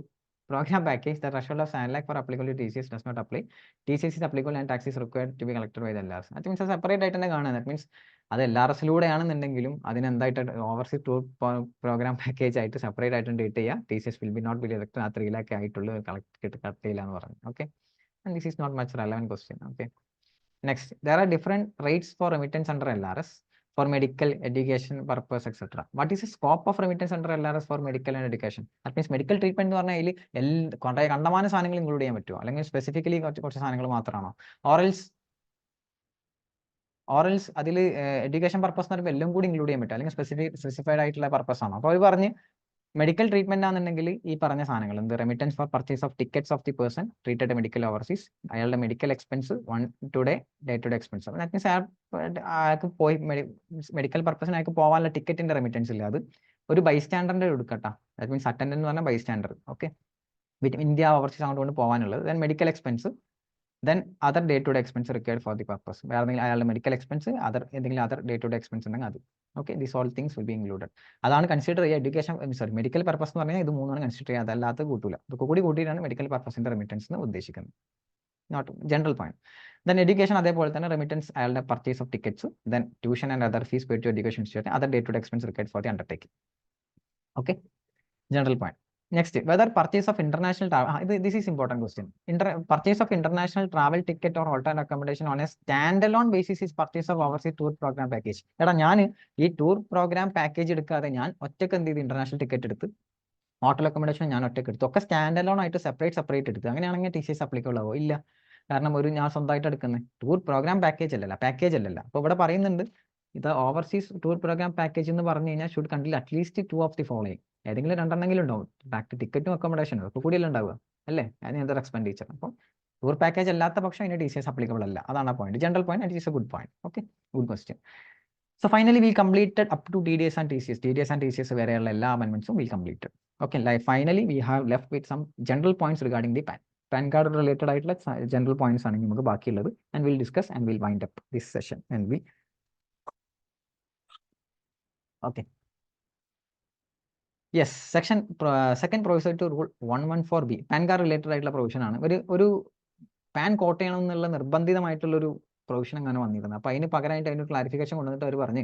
program package, the threshold of 7 lakh for applicable to TCS does not apply. TCS is applicable and tax is required to be collected by the LRS. That means separate ആയിട്ട് തന്നെ കാണുക. That means അത് LRS-ലൂടെയാണെന്നുണ്ടെങ്കിലും അതിനെന്തായിട്ട് overseas tour program package ആയിട്ട് separate ആയിട്ട് date ചെയ്യുക. TCS will be not be deducted ആ 3 lakh ആയിട്ടുള്ള cut ചെയ്യില്ല എന്ന് പറഞ്ഞു. Okay, and this is not much relevant question. Okay, next, there are different rates for remittance under LRS for medical, education purpose, etc. What is the scope of remittance under LRS for medical and education? That means medical treatment എന്ന് പറഞ്ഞാൽ അതിൽ കണ്ടമാന സാധനങ്ങൾ include ചെയ്യാൻ പറ്റുമോ, അല്ലെങ്കിൽ specifically കുറച്ച് സാധനങ്ങൾ മാത്രമാണോ? ഓറൽസ് അതിൽ എഡ്യൂക്കേഷൻ പർപ്പസ് എന്ന് പറയുമ്പോൾ എല്ലാം കൂടി ഇൻക്ലൂഡ് ചെയ്യാൻ പറ്റും, അല്ലെങ്കിൽ സ്പെസിഫൈഡ് ആയിട്ടുള്ള പർപ്പസ് ആണോ? അപ്പോൾ അവർ പറഞ്ഞ് മെഡിക്കൽ ട്രീറ്റ്മെന്റ് ആണെന്നുണ്ടെങ്കിൽ ഈ പറഞ്ഞ സാധനങ്ങൾ എന്ത്, remittance for purchase of tickets of the person treated medical overseas, അയാളുടെ medical expense day to day expense. That means അയാൾക്ക് പോയി മെഡിക്കൽ പർപ്പസിന് അയാൾക്ക് പോകാനുള്ള ടിക്കറ്റിന്റെ റെമിറ്റൻസ് ഇല്ല, അത് ഒരു ബൈസ്റ്റാൻഡറിന്റെ എടുക്കട്ടാ. ദാറ്റ് മീൻസ് അറ്റൻഡന്റ് എന്ന് പറഞ്ഞാൽ ബൈസ്റ്റാൻഡർ. ഓക്കെ, ഇന്ത്യ ഓവർസീസ് അങ്ങോട്ട് പോകാനുള്ളത്. Then medical expense, then other day to day expense required for the purpose. വേറെ എന്തെങ്കിലും അയാളുടെ മെഡിക്കൽ എക്സ്പെൻസ്, എന്തെങ്കിലും other day to day expense ഉണ്ടെങ്കിൽ അത്. Okay, these all things will be included. അതാണ് consider ചെയ്യുക എഡ്യൂക്കേഷൻ, സോറി മെഡിക്കൽ പർപ്പസ് എന്ന് പറഞ്ഞാൽ ഇത് മൂന്നാണ് കൺസിഡർ ചെയ്യുക, അതല്ലാത്ത കൂട്ടൂല. ഇതൊക്കെ കൂടി കൂട്ടിയിട്ടാണ് മെഡിക്കൽ പർപ്പസിന്റെ റെമിറ്റൻസ് എന്ന് ഉദ്ദേശിക്കുന്നത്. Not general point. Then education അതേപോലെ തന്നെ റെമിറ്റൻസ് അയാളുടെ purchase of tickets, then tuition and other fees paid to education institute, other day to day expense required for the undertaking. Okay, general point. Next, whether purchase of international travel, this is important question. Purchase of international travel ticket or hotel accommodation on a standalone basis is purchase of overseas tour program package. എടാ ഞാൻ ഈ tour program package എടുക്കാതെ ഞാൻ ഒറ്റക്ക് എന്ത് ചെയ്ത് international ticket എടുത്ത് hotel accommodation ഞാൻ ഒറ്റക്ക് എടുത്തു, ഒക്കെ സ്റ്റാൻഡ് ആയിട്ട് സെപ്പറേറ്റ് എടുത്ത്, അങ്ങനെയാണെങ്കിൽ TCS അപ്ലിക്കബിൾ ആവോ? ഇല്ല, കാരണം ഞാൻ സ്വന്തമായിട്ട് എടുക്കുന്നത് ടൂർ പ്രോഗ്രാം പാക്കേജ് അല്ലല്ല. അപ്പോൾ ഇവിടെ പറയുന്നുണ്ട് ഇത് ഓവർസീസ് ടൂർ പ്രോഗ്രാം പാക്കേജ് എന്ന് പറഞ്ഞു കഴിഞ്ഞാൽ ഷുഡ് കണ്ടില്ല അറ്റ്ലീസ്റ്റ് 2 of the following. ഏതെങ്കിലും 2 ഉണ്ടാവും, ടിക്കറ്റും അക്കോമഡേഷനും ഒക്കെ കൂടിയല്ല ഉണ്ടാവുക അല്ലേ, അതിന് എക്സ്പെൻഡിച്ചർ. അപ്പം ടൂർ പാക്കേജ് അല്ലാത്ത പക്ഷം അതിന് TCS അപ്ലിക്കബിൾ അല്ല. അതാണ് point, general point, and it's a good point. Okay, good question. So finally we completed up to TDS and TCS വരെയുള്ള എല്ലാ അമെൻമെന്റ്സും we completed. Okay, finally we have left with some general points regarding the PAN card related ആയിട്ടുള്ള general points ആണ് നമുക്ക് ബാക്കിയുള്ളത്. And will discuss and will wind up this session and we okay. Yes, second provisory to rule 114B PAN card related ആയിട്ടുള്ള provision ആണ്. ഒരു pan coat ചെയ്യണം എന്നുള്ള നിർബന്ധിതമായിട്ടുള്ളൊരു provision അങ്ങനെ വന്നിരുന്നത്. അപ്പോൾ അതിന് പകരമായിട്ട് അതിന് ക്ലാരിഫിക്കേഷൻ കൊണ്ടുവന്നിട്ട് അവർ പറഞ്ഞ്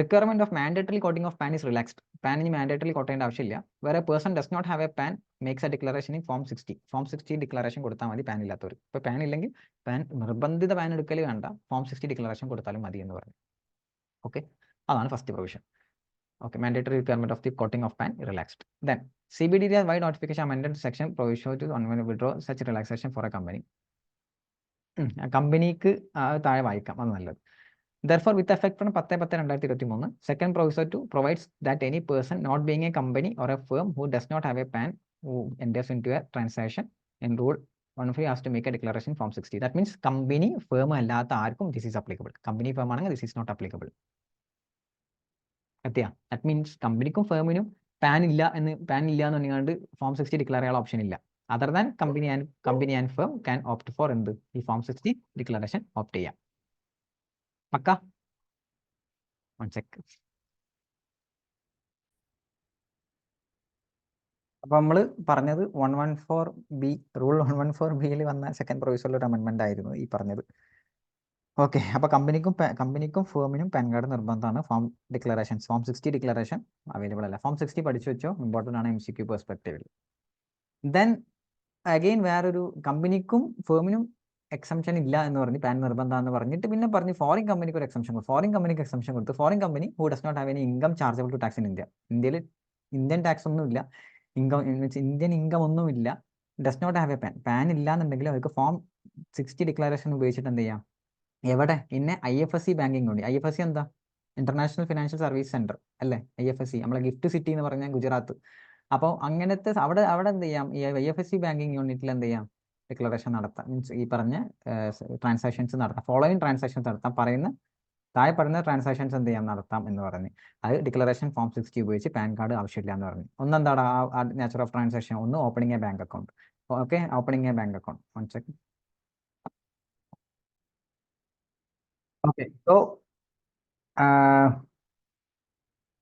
requirement of mandatory quoting of PAN is relaxed. PAN ഇനി മാൻഡേറ്ററി കോട്ട് ചെയ്യേണ്ട ആവശ്യമില്ല. വേറെ person does not have a PAN makes a declaration in form 60 declaration കൊടുത്താൽ മതി പാൻ ഇല്ലാത്തവർ. ഇപ്പോൾ പാൻ ഇല്ലെങ്കിൽ നിർബന്ധിത പാൻ എടുക്കൽ വേണ്ട, ഫോം 60 ഡിക്ലറേഷൻ കൊടുത്താലും മതി എന്ന് പറഞ്ഞു. ഓക്കെ, അതാണ് first provision. Okay, mandatory requirement of the coating of PAN relaxed. Then CBDT wide notification amended section provision to withdraw such relaxation for a company. കമ്പനിക്ക് താഴെ വായിക്കാം, അത് നല്ലത്. Therefore, with effect from 10/10/2023, second proviso to provides that any person not being a company or a firm who does not have a PAN who enters into a transaction in rule 115 has to make a declaration form 60. That means company firm അല്ലാത്ത ആർക്കും this is applicable. Company firm ആണെങ്കിൽ this is not applicable. എത്തിയാ? That means കമ്പനിക്കും ഫേമിനും PAN ഇല്ല എന്ന് പറഞ്ഞാണ്ട് form 60 declare ചെയ്യാനുള്ള ഓപ്ഷൻ ഇല്ല. Other than company and firm can opt for എന്ത്, ഈ ഫോം 60 ഡിക്ലറേഷൻ ഓപ്റ്റ് ചെയ്യാം. പക്ക? One second. അപ്പൊ നമ്മൾ പറഞ്ഞത് 114B റൂൾ 114Bയിൽ വന്ന സെക്കൻഡ് പ്രൊവിസറിൽ ഒരു അമെൻമെന്റ് ആയിരുന്നു ഈ പറഞ്ഞത്. ഓക്കെ, അപ്പോൾ കമ്പനിക്കും ഫേമിനും പാൻ കാർഡ് നിർബന്ധമാണ്. ഫോം 60 ഡിക്ലറേഷൻ അവൈലബിൾ അല്ല. ഫോം 60 പഠിച്ചു വെച്ചോ, ഇമ്പോർട്ടൻ്റ് ആണ് MCQ പെർസ്പെക്റ്റീവിൽ. ദെൻ അഗെയിൻ വേറൊരു കമ്പനിക്കും ഫേമിനും എക്സംഷൻ ഇല്ല എന്ന് പറഞ്ഞ് പാൻ നിർബന്ധമാണെന്ന് പറഞ്ഞിട്ട് പിന്നെ പറഞ്ഞ് ഫോറിൻ കമ്പനിക്ക് ഒരു എക്സംഷൻ കൊടുത്തു. Foreign company who does not have any income chargeable to tax in India. ഇന്ത്യയിൽ ഇന്ത്യൻ ടാക്സ് ഒന്നുമില്ല, ഇന്ത്യൻ ഇൻകം ഒന്നുമില്ല, does not have a PAN ഇല്ല എന്നുണ്ടെങ്കിൽ അവർക്ക് ഫോം 60 ഡിക്ലറേഷൻ ഉപയോഗിച്ചിട്ട് എന്ത് ചെയ്യാം, എവിടെ ഇന്നെ IFSC ബാങ്കിങ് ഉണ്ട്. IFSC എന്താ, ഇന്റർനാഷണൽ ഫിനാൻഷ്യൽ സർവീസ് സെന്റർ അല്ലേ, IFSC, നമ്മളെ ഗിഫ്റ്റ് സിറ്റി എന്ന് പറഞ്ഞാൽ ഗുജറാത്ത്. അപ്പോൾ അങ്ങനത്തെ അവിടെ എന്ത് ചെയ്യാം, ഈ IFSC ബാങ്കിങ് യൂണിറ്റിൽ എന്ത് ചെയ്യാം, ഡിക്ലറേഷൻ നടത്താം, മീൻസ് ഈ പറഞ്ഞ ട്രാൻസാക്ഷൻസ് നടത്താം, ഫോളോയിങ് ട്രാൻസാക്ഷൻസ് നടത്താം, താഴെ പറയുന്ന ട്രാൻസാക്ഷൻസ് എന്ത് ചെയ്യാം, നടത്താം എന്ന് പറഞ്ഞ്. അത് ഡിക്ലറേഷൻ ഫോം 60 ഉപയോഗിച്ച് പാൻ കാർഡ് ആവശ്യമില്ല എന്ന് പറഞ്ഞു. ഒന്നെന്താണ് ആ നേച്ചർ ഓഫ് ട്രാൻസാക്ഷൻ, ഒന്ന് opening A bank account. Okay, opening A bank account. 1 second. Okay, so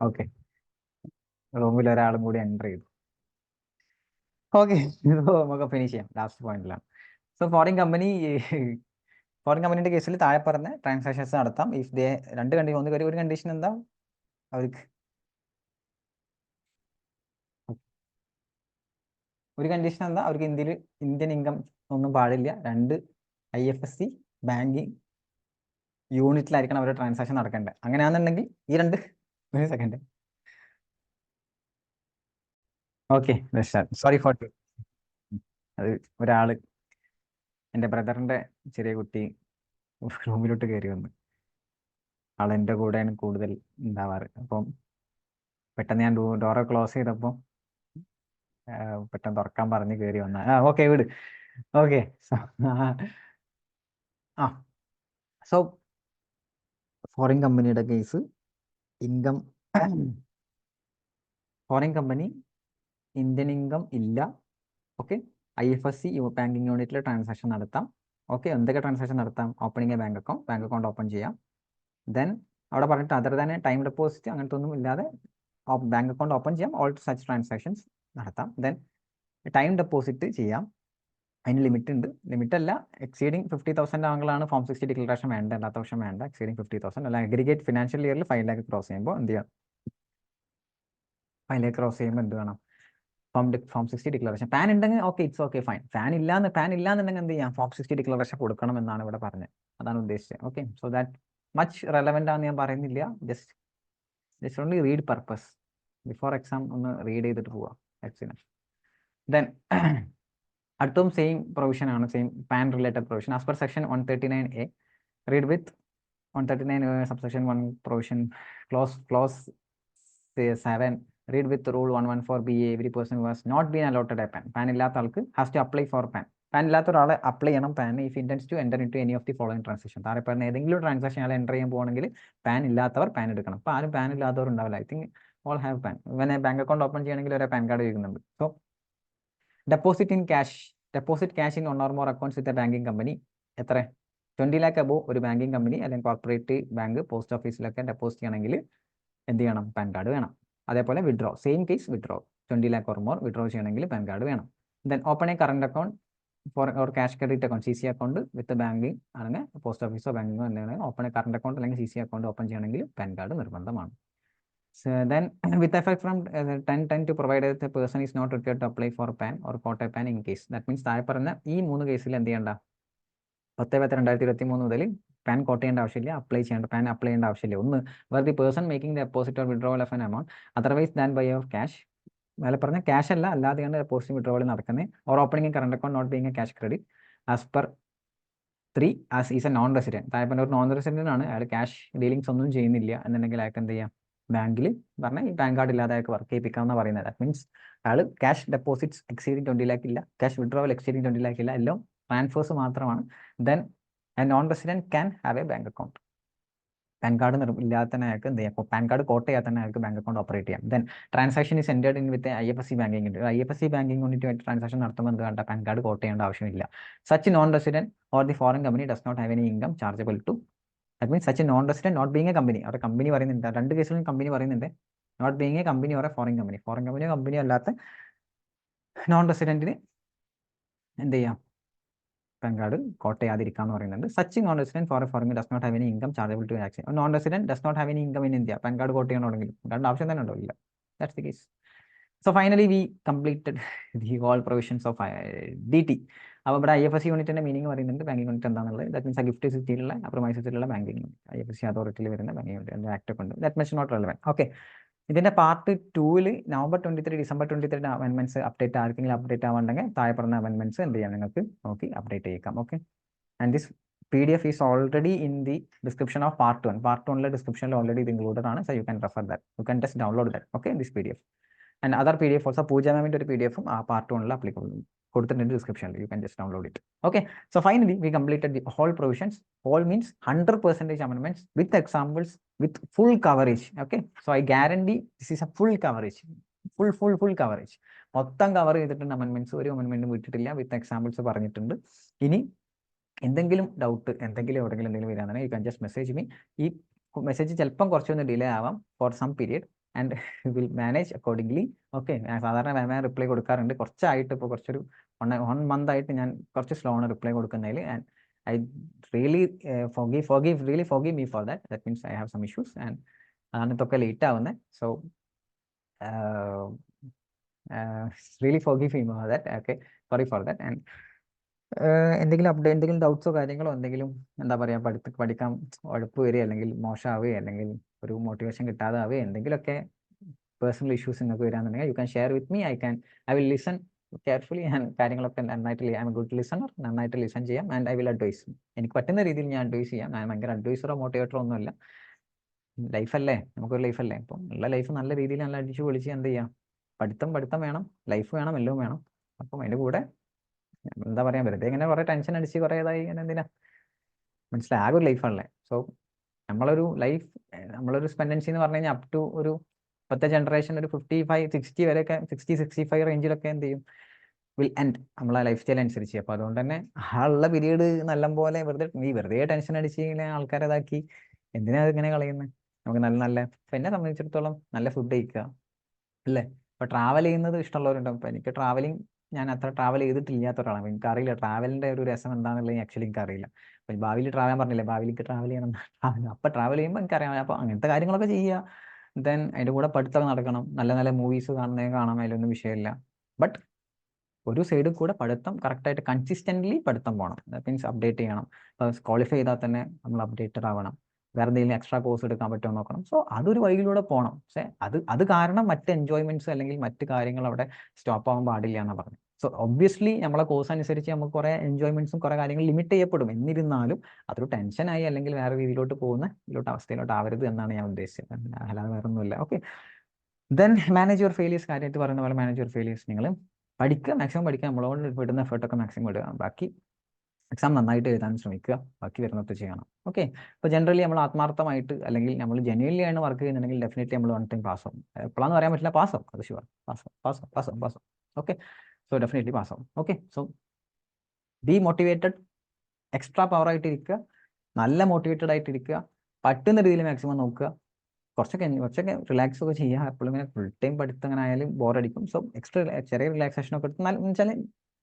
okay, റൂമിൽ ഒരാളും കൂടി എൻ്റർ ചെയ്തു. ഓക്കെ, നമുക്ക് ഫിനിഷ് ചെയ്യാം ലാസ്റ്റ് പോയിന്റിലാണ്. സോ ഫോറിൻ കമ്പനിയുടെ കേസിൽ താഴെ പറഞ്ഞ ട്രാൻസാക്ഷൻസ് നടത്താം ഇഫ് ദേ രണ്ട് കണ്ടീഷൻ. ഒരു കണ്ടീഷൻ എന്താ, അവർക്ക് അവർക്ക് ഇന്ത്യൻ ഇൻകം ഒന്നും പാടില്ല. 2 IFSC ബാങ്കിങ് യൂണിറ്റിലായിരിക്കണം അവരുടെ ട്രാൻസാക്ഷൻ നടക്കേണ്ടത്. അങ്ങനെയാണെന്നുണ്ടെങ്കിൽ ഈ 2 ഒരു സെക്കൻഡ്. ഓക്കെ, സോറി ഫോർ അത് ഒരാള് എൻ്റെ ബ്രദറിൻ്റെ ചെറിയ കുട്ടി റൂമിലോട്ട് കയറി വന്നു. ആളെൻ്റെ കൂടെയാണ് കൂടുതൽ ഉണ്ടാവാറ്. അപ്പം പെട്ടെന്ന് ഞാൻ ഡോറ് ക്ലോസ് ചെയ്തപ്പോൾ പെട്ടെന്ന് തുറക്കാൻ പറഞ്ഞ് കയറി വന്ന. ഓക്കെ, വിട്. ഓക്കെ, സോ ഫോറിൻ കമ്പനിയുടെ case, income foreign company Indian income ഇല്ല. ഓക്കെ, IFSC ബാങ്കിങ് യൂണിറ്റിൽ ട്രാൻസാക്ഷൻ നടത്താം. ഓക്കെ, എന്തൊക്കെ ട്രാൻസാക്ഷൻ നടത്താം, opening A bank account open ചെയ്യാം. ദെൻ അവിടെ പറഞ്ഞിട്ട് അതർ ദാൻ ടൈം ഡെപ്പോസിറ്റ് അങ്ങനത്തെ ഒന്നും ഇല്ലാതെ ബാങ്ക് അക്കൗണ്ട് ഓപ്പൺ ചെയ്യാം. ഓൾ സച്ച് ട്രാൻസാക്ഷൻസ് നടത്താം. ദെൻ ടൈം ഡെപ്പോസിറ്റ് ചെയ്യാം. അതിന് ലിമിറ്റ് ഉണ്ട്. ലിമിറ്റ് അല്ല, എക്സീഡിങ് 50,000 ആണെങ്കിലാണ് ഫോം 60 ഡിക്ലറേഷൻ വേണ്ട, അല്ലാത്ത വർഷം വേണ്ട. എക്സീഡിങ് 50,000 അല്ല, അഗ്രിഗേറ്റ് ഫിനാൻഷ്യൽ ഇയറിൽ 5 lakh ക്രോസ് ചെയ്യുമ്പോൾ എന്ത് ചെയ്യാം, 5 lakh ക്രോസ് ചെയ്യുമ്പോൾ എന്ത് വേണം, ഫോം 60 ഡിക്ലറേഷൻ. പാൻ ഉണ്ടെങ്കിൽ okay, it's okay, fine. Pan ഇല്ലാന്നുണ്ടെങ്കിൽ എന്ത് ചെയ്യാം, ഫോം 60 ഡിക്ലറേഷൻ കൊടുക്കണം എന്നാണ് ഇവിടെ പറഞ്ഞത്. അതാണ് ഉദ്ദേശിച്ചത്. Okay, so that much relevant ആണെന്ന് ഞാൻ പറയുന്നില്ല. Just only read purpose. Before exam ഒന്ന് റീഡ് ചെയ്തിട്ട് പോവാം എക്സിന്. ദെൻ അടുത്തും സെയിം പ്രൊവിഷൻ ആണ്, same pan related provision. As per section 139A, read with 139 subsection 1 provision clause 7, read with rule 114BA, every person who has not been allotted a PAN ഇല്ലാത്ത ആൾക്ക് has to apply for PAN. Pan ഇല്ലാത്ത ഒരാളെ apply ചെയ്യണം pan if intends to enter into any of the following transaction. താഴെ പറഞ്ഞ ഏതെങ്കിലും transaction അയാൾ enter ചെയ്യാൻ പോകുകയാണെങ്കിൽ പാൻ ഇല്ലാത്തവർ പാൻ എടുക്കണം. അപ്പോൾ ആരും പാൻ ഇല്ലാത്തവർ ഉണ്ടാവില്ല. I think all have pan. ഇവനെ ബാങ്ക് അക്കൗണ്ട് ഓപ്പൺ ചെയ്യണമെങ്കിൽ ഒരു പാൻ കാർഡ് ചോദിക്കുന്നുണ്ട്. So deposit cash in 1 or more accounts with a banking company. എത്ര 20 lakh above ഒരു ബാങ്കിങ് കമ്പനി അല്ലെങ്കിൽ കോർപ്പറേറ്റ് ബാങ്ക്, പോസ്റ്റ് ഓഫീസിലൊക്കെ ഡെപ്പോസിറ്റ് ചെയ്യണമെങ്കിൽ എന്ത് ചെയ്യണം, പാൻ കാർഡ് വേണം. അതേപോലെ withdraw, same case withdraw, 20 lakh or more withdraw ചെയ്യണമെങ്കിൽ പാൻ കാർഡ് വേണം. Then open A current account or cash credit account, CC account with banking ആണെങ്കിൽ post ഓഫീസോ ബാങ്കിങ്ങോ എന്തെങ്കിലും ഓപ്പൺ എ കറണ്ട് അക്കൗണ്ട് അല്ലെങ്കിൽ CC അക്കൗണ്ട് ഓപ്പൺ ചെയ്യണമെങ്കിൽ pan card നിർബന്ധമാണ്. Then with effect from 10/10 to provide that the person is not required to apply for PAN or quote a PAN in case. That means താഴെ പറഞ്ഞ ഈ 3 കേസിൽ എന്ത് ചെയ്യണ്ട, 10/10/2023 മുതൽ പാൻ കോട്ട് ചെയ്യേണ്ട ആവശ്യമില്ല, പാൻ അപ്ലൈ ചെയ്യേണ്ട ആവശ്യമില്ല. ഒന്ന്, where the person making the deposit or withdrawal of an amount otherwise than by of cash, മേലെ പറഞ്ഞ ക്യാഷ് അല്ലാതെയാണ് ഡെപ്പോസിറ്റ് വിഡ്രോവൽ നടക്കുന്നത്, or opening current account not being a cash credit as per 3 as is a non resident. താഴെ പറഞ്ഞ ഒരു non resident ആണ്, അയാൾ cash dealings ഒന്നും ചെയ്യുന്നില്ല എന്നുണ്ടെങ്കിൽ അയാൾക്ക് എന്ത് ചെയ്യാം, ബാങ്കിൽ പറഞ്ഞാൽ ഈ പാൻ കാർഡ് ഇല്ലാതെ അയാൾക്ക് വർക്ക് ചെയ്യിപ്പിക്കാമെന്ന് പറയുന്നത്. ദാറ്റ് മീൻസ് അയാൾ ക്യാഷ് ഡെപ്പോസിറ്റ്സ് എക്സീഡിങ് 20 lakh ഇല്ല, ക്യാഷ് വിഡ്രോവൽ എക്സീഡിങ് 20 lakh ഇല്ല, എല്ലാം ട്രാൻസ്ഫേഴ്സ് മാത്രമാണ്. Then A non resident can have A bank account. Pan card ഇല്ലാതെ തന്നെ അയാൾക്ക് എന്ത് ചെയ്യാം, പാൻ കാർഡ് കോട്ട് ചെയ്യാതെ തന്നെ അയാൾക്ക് ബാങ്ക് അക്കൗണ്ട് ഓപ്പറേറ്റ് ചെയ്യാം. Then transaction is entered in with IFSC banking unit. IFSC banking യൂണിറ്റുമായിട്ട് ട്രാൻസാക്ഷൻ നടത്തുമ്പോൾ എന്ത് വേണ്ട, പാൻ കാർഡ് കോട്ട് ചെയ്യേണ്ട ആവശ്യമില്ല. Such non resident or the foreign company does not have any income chargeable to. That means such non resident not being a company, അവിടെ company പറയുന്നുണ്ട്, 2 കേസിലും company പറയുന്നുണ്ട്, not being a company or a foreign കമ്പനിയോ കമ്പനിയോ അല്ലാത്ത non റെസിഡന്റിന് എന്ത് ചെയ്യാം, pan card quote ചെയ്യാതിരിക്കാന്ന് പറയുന്നുണ്ട്. Such non resident for a foreign does not have any income chargeable to action. Non resident does not have any income in India, PAN card quote ചെയ്യണമെങ്കിൽ രണ്ട് ആവശ്യം തന്നെ ഉണ്ടോ, ഇല്ല. That's the case. So finally we completed the whole provisions of DT. അപ്പോൾ ഇവിടെ IFSC യൂണിറ്റിന്റെ meaning പറയുന്നുണ്ട്, ബാങ്കിങ് യൂണിറ്റ് എന്താണെന്നുള്ളത്. ദാറ്റ് മീൻസ് ഗിഫ്റ്റ് സിറ്റിയിലുള്ള പ്രൊമൈസസിലുള്ള ബാങ്കിങ് യൂണിറ്റ്, IFSC അതോറിറ്റിയിൽ വരുന്ന ബാങ്കിങ് യൂണിറ്റ് ആക്ട് ഒക്കെ ഉണ്ട്. That much not relevant. Okay, ഇതിന്റെ പാർട്ട് 2-ൽ November 23, December 23 അമെൻമെന്റ്സ് അപ്ഡേറ്റ് ആർക്കെങ്കിലും അപ്ഡേറ്റ് ആവാണ്ടെങ്കിൽ താഴെ പറഞ്ഞ അമെൻമെന്റ്സ് എന്ത് ചെയ്യാം, നിങ്ങൾക്ക് നോക്കി അപ്ഡേറ്റ് ചെയ്യിക്കാം. Okay, and this PDF is already in the description of part 1. Part 1 description already included ആണ്. So you can refer that. You can just download that. Okay, this PDF. And other PDF also Pooja ma'am ഒരു PDF part 1 applicable കൊടുത്തിട്ടുണ്ട് description. You can just download it. Okay, so finally we completed the whole provisions. All means 100% amendments with examples with full coverage. Okay, so I guarantee this is a full coverage. Full coverage. മൊത്തം cover ചെയ്തിട്ടുണ്ട് അമെൻമെന്റ്സ്, ഒരു അമെൻമെന്റും വിട്ടിട്ടില്ല, with examples പറഞ്ഞിട്ടുണ്ട്. ഇനി എന്തെങ്കിലും doubt എന്തെങ്കിലും എവിടെയെങ്കിലും എന്തെങ്കിലും വരാനാണ് you can just message me. ഈ മെസ്സേജ് ചിലപ്പം കുറച്ചൊന്ന് ഡിലേ ആവാം for some period and will manage accordingly. Okay, ഞാൻ സാധാരണ വേഗം റിപ്ലൈ കൊടുക്കാറുണ്ട്. കുറച്ചായിട്ട് ഇപ്പോൾ കുറച്ചൊരു 1 month ആയിട്ട് ഞാൻ കുറച്ച് സ്ലോ ആണ് റിപ്ലൈ കൊടുക്കുന്നതിൽ. And I really forgive me for that. That means I have some issues and അതാണ് ഇതൊക്കെ ലേറ്റ് ആവുന്നത്. So really forgive me for that. Okay, sorry for that. And എന്തെങ്കിലും അപ്ഡേറ്റ്, എന്തെങ്കിലും ഡൗട്ട്സോ കാര്യങ്ങളോ, എന്തെങ്കിലും എന്താ പറയുക, പഠിക്കാൻ ഉഴപ്പ് വരിക, അല്ലെങ്കിൽ മോശമാവുക, അല്ലെങ്കിൽ ഒരു മോട്ടിവേഷൻ കിട്ടാതെ ആവുക, എന്തെങ്കിലുമൊക്കെ പേഴ്സണൽ ഇഷ്യൂസ് നിങ്ങൾക്ക് വരാന്നുണ്ടെങ്കിൽ you can share with me. I will listen carefully. ഞാൻ കാര്യങ്ങളൊക്കെ നന്നായിട്ട് I'm a good listener, നന്നായിട്ട് ലിസൺ ചെയ്യാം. And I will advise. എനിക്ക് പറ്റുന്ന രീതിയിൽ ഞാൻ അഡ്വൈസ് ചെയ്യാം. ഞാൻ ഭയങ്കര അഡ്വൈസറോ മോട്ടിവേറ്ററോ ഒന്നുമല്ല. ലൈഫല്ലേ, നമുക്കൊരു ലൈഫല്ലേ. അപ്പം ഉള്ള ലൈഫ് നല്ല രീതിയിൽ നല്ല അടിച്ചു പൊളിച്ച് എന്ത് ചെയ്യാം, പഠിത്തം വേണം, ലൈഫ് വേണം, എല്ലാം വേണം. അപ്പം അതിൻ്റെ കൂടെ എന്താ പറയാ, വെറുതെ ഇങ്ങനെ കുറെ ടെൻഷൻ അടിച്ച് കുറേ ഇതായി ഇങ്ങനെ എന്തിനാ, മനസ്സിലായി, ആകെ ഒരു ലൈഫാണല്ലേ. സോ നമ്മളൊരു സ്പെൻഡൻസി എന്ന് പറഞ്ഞു കഴിഞ്ഞാൽ അപ് ടു ഒരു ഇപ്പോഴത്തെ ജനറേഷൻ ഒരു 55-60 വരെയൊക്കെ, 60-65 റേഞ്ചിലൊക്കെ എന്ത് ചെയ്യും, വിൽ എൻഡ് നമ്മളെ ലൈഫ് സ്റ്റൈൽ അനുസരിച്ച്. അപ്പോൾ അതുകൊണ്ട് തന്നെ ആ ഉള്ള പീരീഡ് നല്ലപോലെ വെറുതെ ടെൻഷൻ അടിച്ച് ഇങ്ങനെ ആൾക്കാരെ ഇതാക്കി എന്തിനാ ഇങ്ങനെ കളയുന്നത്. നമുക്ക് നല്ല എന്നെ സംബന്ധിച്ചിടത്തോളം നല്ല ഫുഡ് കഴിക്കുക അല്ലേ. ഇപ്പോൾ ട്രാവൽ ചെയ്യുന്നത് ഇഷ്ടമുള്ളവരുണ്ടാവും. ഇപ്പോൾ എനിക്ക് ട്രാവലിംഗ്, ഞാൻ അത്ര ട്രാവൽ ചെയ്തിട്ടില്ലാത്ത ഒരാളാണ്. എനിക്കറിയില്ല ട്രാവലിൻ്റെ ഒരു രസം എന്താണെന്നുള്ളത് ആക്ച്വലി എനിക്കറിയില്ല. അപ്പോൾ ഭാവിയിൽ ട്രാവൽ പറഞ്ഞില്ലേ, ഭാവിയിലേക്ക് ട്രാവൽ ചെയ്യണം. അപ്പോൾ ട്രാവൽ ചെയ്യുമ്പോൾ എനിക്കറിയാം. അപ്പോൾ അങ്ങനത്തെ കാര്യങ്ങളൊക്കെ ചെയ്യുക. ദെൻ അതിൻ്റെ കൂടെ പഠിത്തമൊക്കെ നടക്കണം. നല്ല മൂവീസ് കാണാം, അതിലൊന്നും വിഷയമില്ല. ബട്ട് ഒരു സൈഡിൽ കൂടെ പഠിത്തം കറക്റ്റായിട്ട് കൺസിസ്റ്റൻ്റ്ലി പഠിത്തം പോകണം. ദാറ്റ് മീൻസ് അപ്ഡേറ്റ് ചെയ്യണം. ഇപ്പോൾ ക്വാളിഫൈ ചെയ്താൽ തന്നെ നമ്മൾ അപ്ഡേറ്റഡ് ആവണം. വേറെ എന്തെങ്കിലും എക്സ്ട്രാ കോഴ്സ് എടുക്കാൻ പറ്റുമോ നോക്കണം. സോ അതൊരു വഴിയിലൂടെ പോകണം. പക്ഷേ അത് കാരണം മറ്റ് എൻജോയ്മെന്റ്സ് അല്ലെങ്കിൽ മറ്റ് കാര്യങ്ങൾ അവിടെ സ്റ്റോപ്പ് ആവാൻ പാടില്ല എന്നാണ് പറഞ്ഞത്. സോ ഒബ്വിയസ്ലി നമ്മളെ കോഴ്സ് അനുസരിച്ച് നമുക്ക് കുറേ എൻജോയ്മെന്റ്സും കുറേ കാര്യങ്ങൾ ലിമിറ്റ് ചെയ്യപ്പെടും. എന്നിരുന്നാലും അതൊരു ടെൻഷനായി അല്ലെങ്കിൽ വേറെ രീതിയിലോട്ട് പോകുന്ന അവസ്ഥയിലോട്ട് ആവരുത് എന്നാണ് ഞാൻ ഉദ്ദേശിച്ചത്. അല്ലാതെ വേറെ ഒന്നുമില്ല. Okay, then manage your failures. കാര്യമായിട്ട് പറയുന്ന പോലെ മാനേജ് യുവർ ഫെയിലിയേഴ്സ്. നിങ്ങൾ പഠിക്കുക, മാക്സിമം പഠിക്കുക, നമ്മളോട് വിടുന്ന എഫേർട്ടൊക്കെ മാക്സിമം ഇടുക. ബാക്കി എക്സാം നന്നായിട്ട് എഴുതാൻ ശ്രമിക്കുക, ബാക്കി വരുന്നത് ചെയ്യണം. ഓക്കെ, ഇപ്പോൾ ജനറലി നമ്മൾ ആത്മാർത്ഥമായിട്ട് അല്ലെങ്കിൽ നമ്മൾ ജെന്യുവൻലി ആണ് വർക്ക് ചെയ്യുന്നുണ്ടെങ്കിൽ ഡെഫിനറ്റ്ലി നമ്മൾ 1 time പാസ്സാവും. എപ്പോഴാന്ന് പറയാൻ പറ്റില്ല, പാസ്സാവും, അത് ഷുവർ, പാസ്സാവും. ഓക്കെ, സോ ഡെഫിനറ്റ്ലി പാസ്സാവും. Okay, so be motivated, extra power ആയിട്ടിരിക്കുക, നല്ല മോട്ടിവേറ്റഡ് ആയിട്ടിരിക്കുക, പറ്റുന്ന രീതിയിൽ മാക്സിമം നോക്കുക. കുറച്ചൊക്കെ റിലാക്സ് ഒക്കെ ചെയ്യുക. എപ്പോഴും ഇങ്ങനെ ഫുൾ ടൈം പഠിത്തം അങ്ങനെ ആയാലും ബോറടിക്കും. സോ എക്സ്ട്രാ ചെറിയ റിലാക്സേഷൻ ഒക്കെ എടുത്ത് വെച്ചാൽ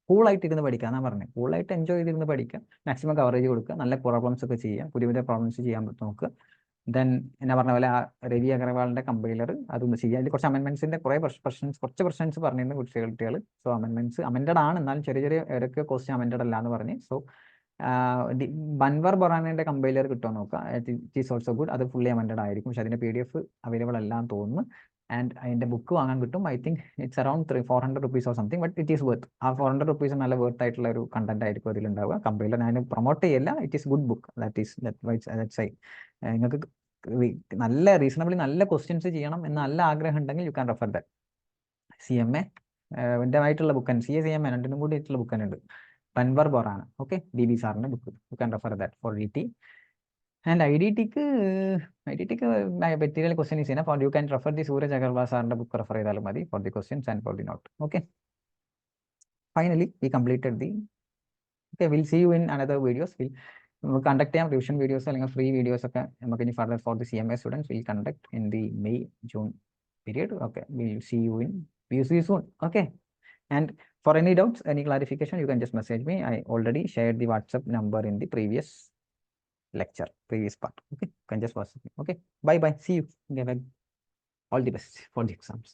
കൂളായിട്ട് ഇരുന്ന് പഠിക്കുക എന്നാണ് പറഞ്ഞത്. കൂളായിട്ട് എൻജോയ് ചെയ്തിരുന്ന് പഠിക്കുക, മാക്സിമം കവറേജ് കൊടുക്കുക, നല്ല പ്രോബ്ലംസ് ഒക്കെ ചെയ്യുക, പുതിയ പ്രോബ്ലംസ് ചെയ്യാൻ നോക്കുക. ദെൻ എന്നാ പറഞ്ഞ പോലെ ആ രവി അഗർവാളിന്റെ കമ്പൈലർ അതൊന്ന് ചെയ്യുക. അതിൽ കുറച്ച് അമെൻമെന്റ്സിന്റെ കുറച്ച് പ്രശ്നൻസ് പറഞ്ഞിരുന്നു കുട്ടികൾ. സോ അമെൻമെന്റ്സ് അമെൻഡഡ് ആണ്, എന്നാലും ചെറിയ ഏതൊക്കെ ക്വസ്റ്റ്യൻ അമെൻഡഡ് അല്ല എന്ന് പറഞ്ഞ്. സോ ബൻവർ ബൊറാനയുടെ കമ്പൈലർ കിട്ടുമോ നോക്കുക. It is also good. അത് ഫുള്ളി അമെൻഡഡ് ആയിരിക്കും, പക്ഷെ അതിന്റെ PDF അവൈലബിൾ അല്ല എന്ന് തോന്നുന്നു. ആൻഡ് അതിന്റെ ബുക്ക് വാങ്ങാൻ കിട്ടും. I think it's around 400 rupees or something. But it is worth. ആ 400 rupees നല്ല വർത്ത് ആയിട്ടുള്ള ഒരു കണ്ടന്റ് ആയിരിക്കും അതിലുണ്ടാവുക. കമ്പൈലർ ഞാൻ പ്രൊമോട്ട് ചെയ്യില്ല. It is good book. നിങ്ങൾക്ക് നല്ല റീസണബിളി നല്ല ക്വസ്റ്റ്യൻസ് ചെയ്യണം എന്ന് നല്ല ആഗ്രഹം ഉണ്ടെങ്കിൽ you can refer that. CMA ആയിട്ടുള്ള ബുക്ക്, CA CMA രണ്ടിനും കൂടി ആയിട്ടുള്ള ബുക്ക് തന്നെ ഉണ്ട്. ബൻവർ ബൊറാന, ഓക്കെ, DB സാറിന്റെ book. You can refer that for DT. And IDTക്ക് material question is enough. You can refer the Suraj Agarwal സാറിന്റെ ബുക്ക് റെഫർ ചെയ്താലും മതി for the questions and for the note. Okay, finally we completed the. Okay, will see you in another videos. നമുക്ക് conduct ചെയ്യാം revision videos അല്ലെങ്കിൽ free videos ഒക്കെ നമുക്ക് ഇനി further for the CMA students will conduct in the May-June period. Okay, we'll see you soon. Okay, and for any doubts, any clarification, you can just message me. I already shared the WhatsApp number in the previous part. Okay, you can just WhatsApp me. Okay, bye, see you. Okay, all the best for the exams.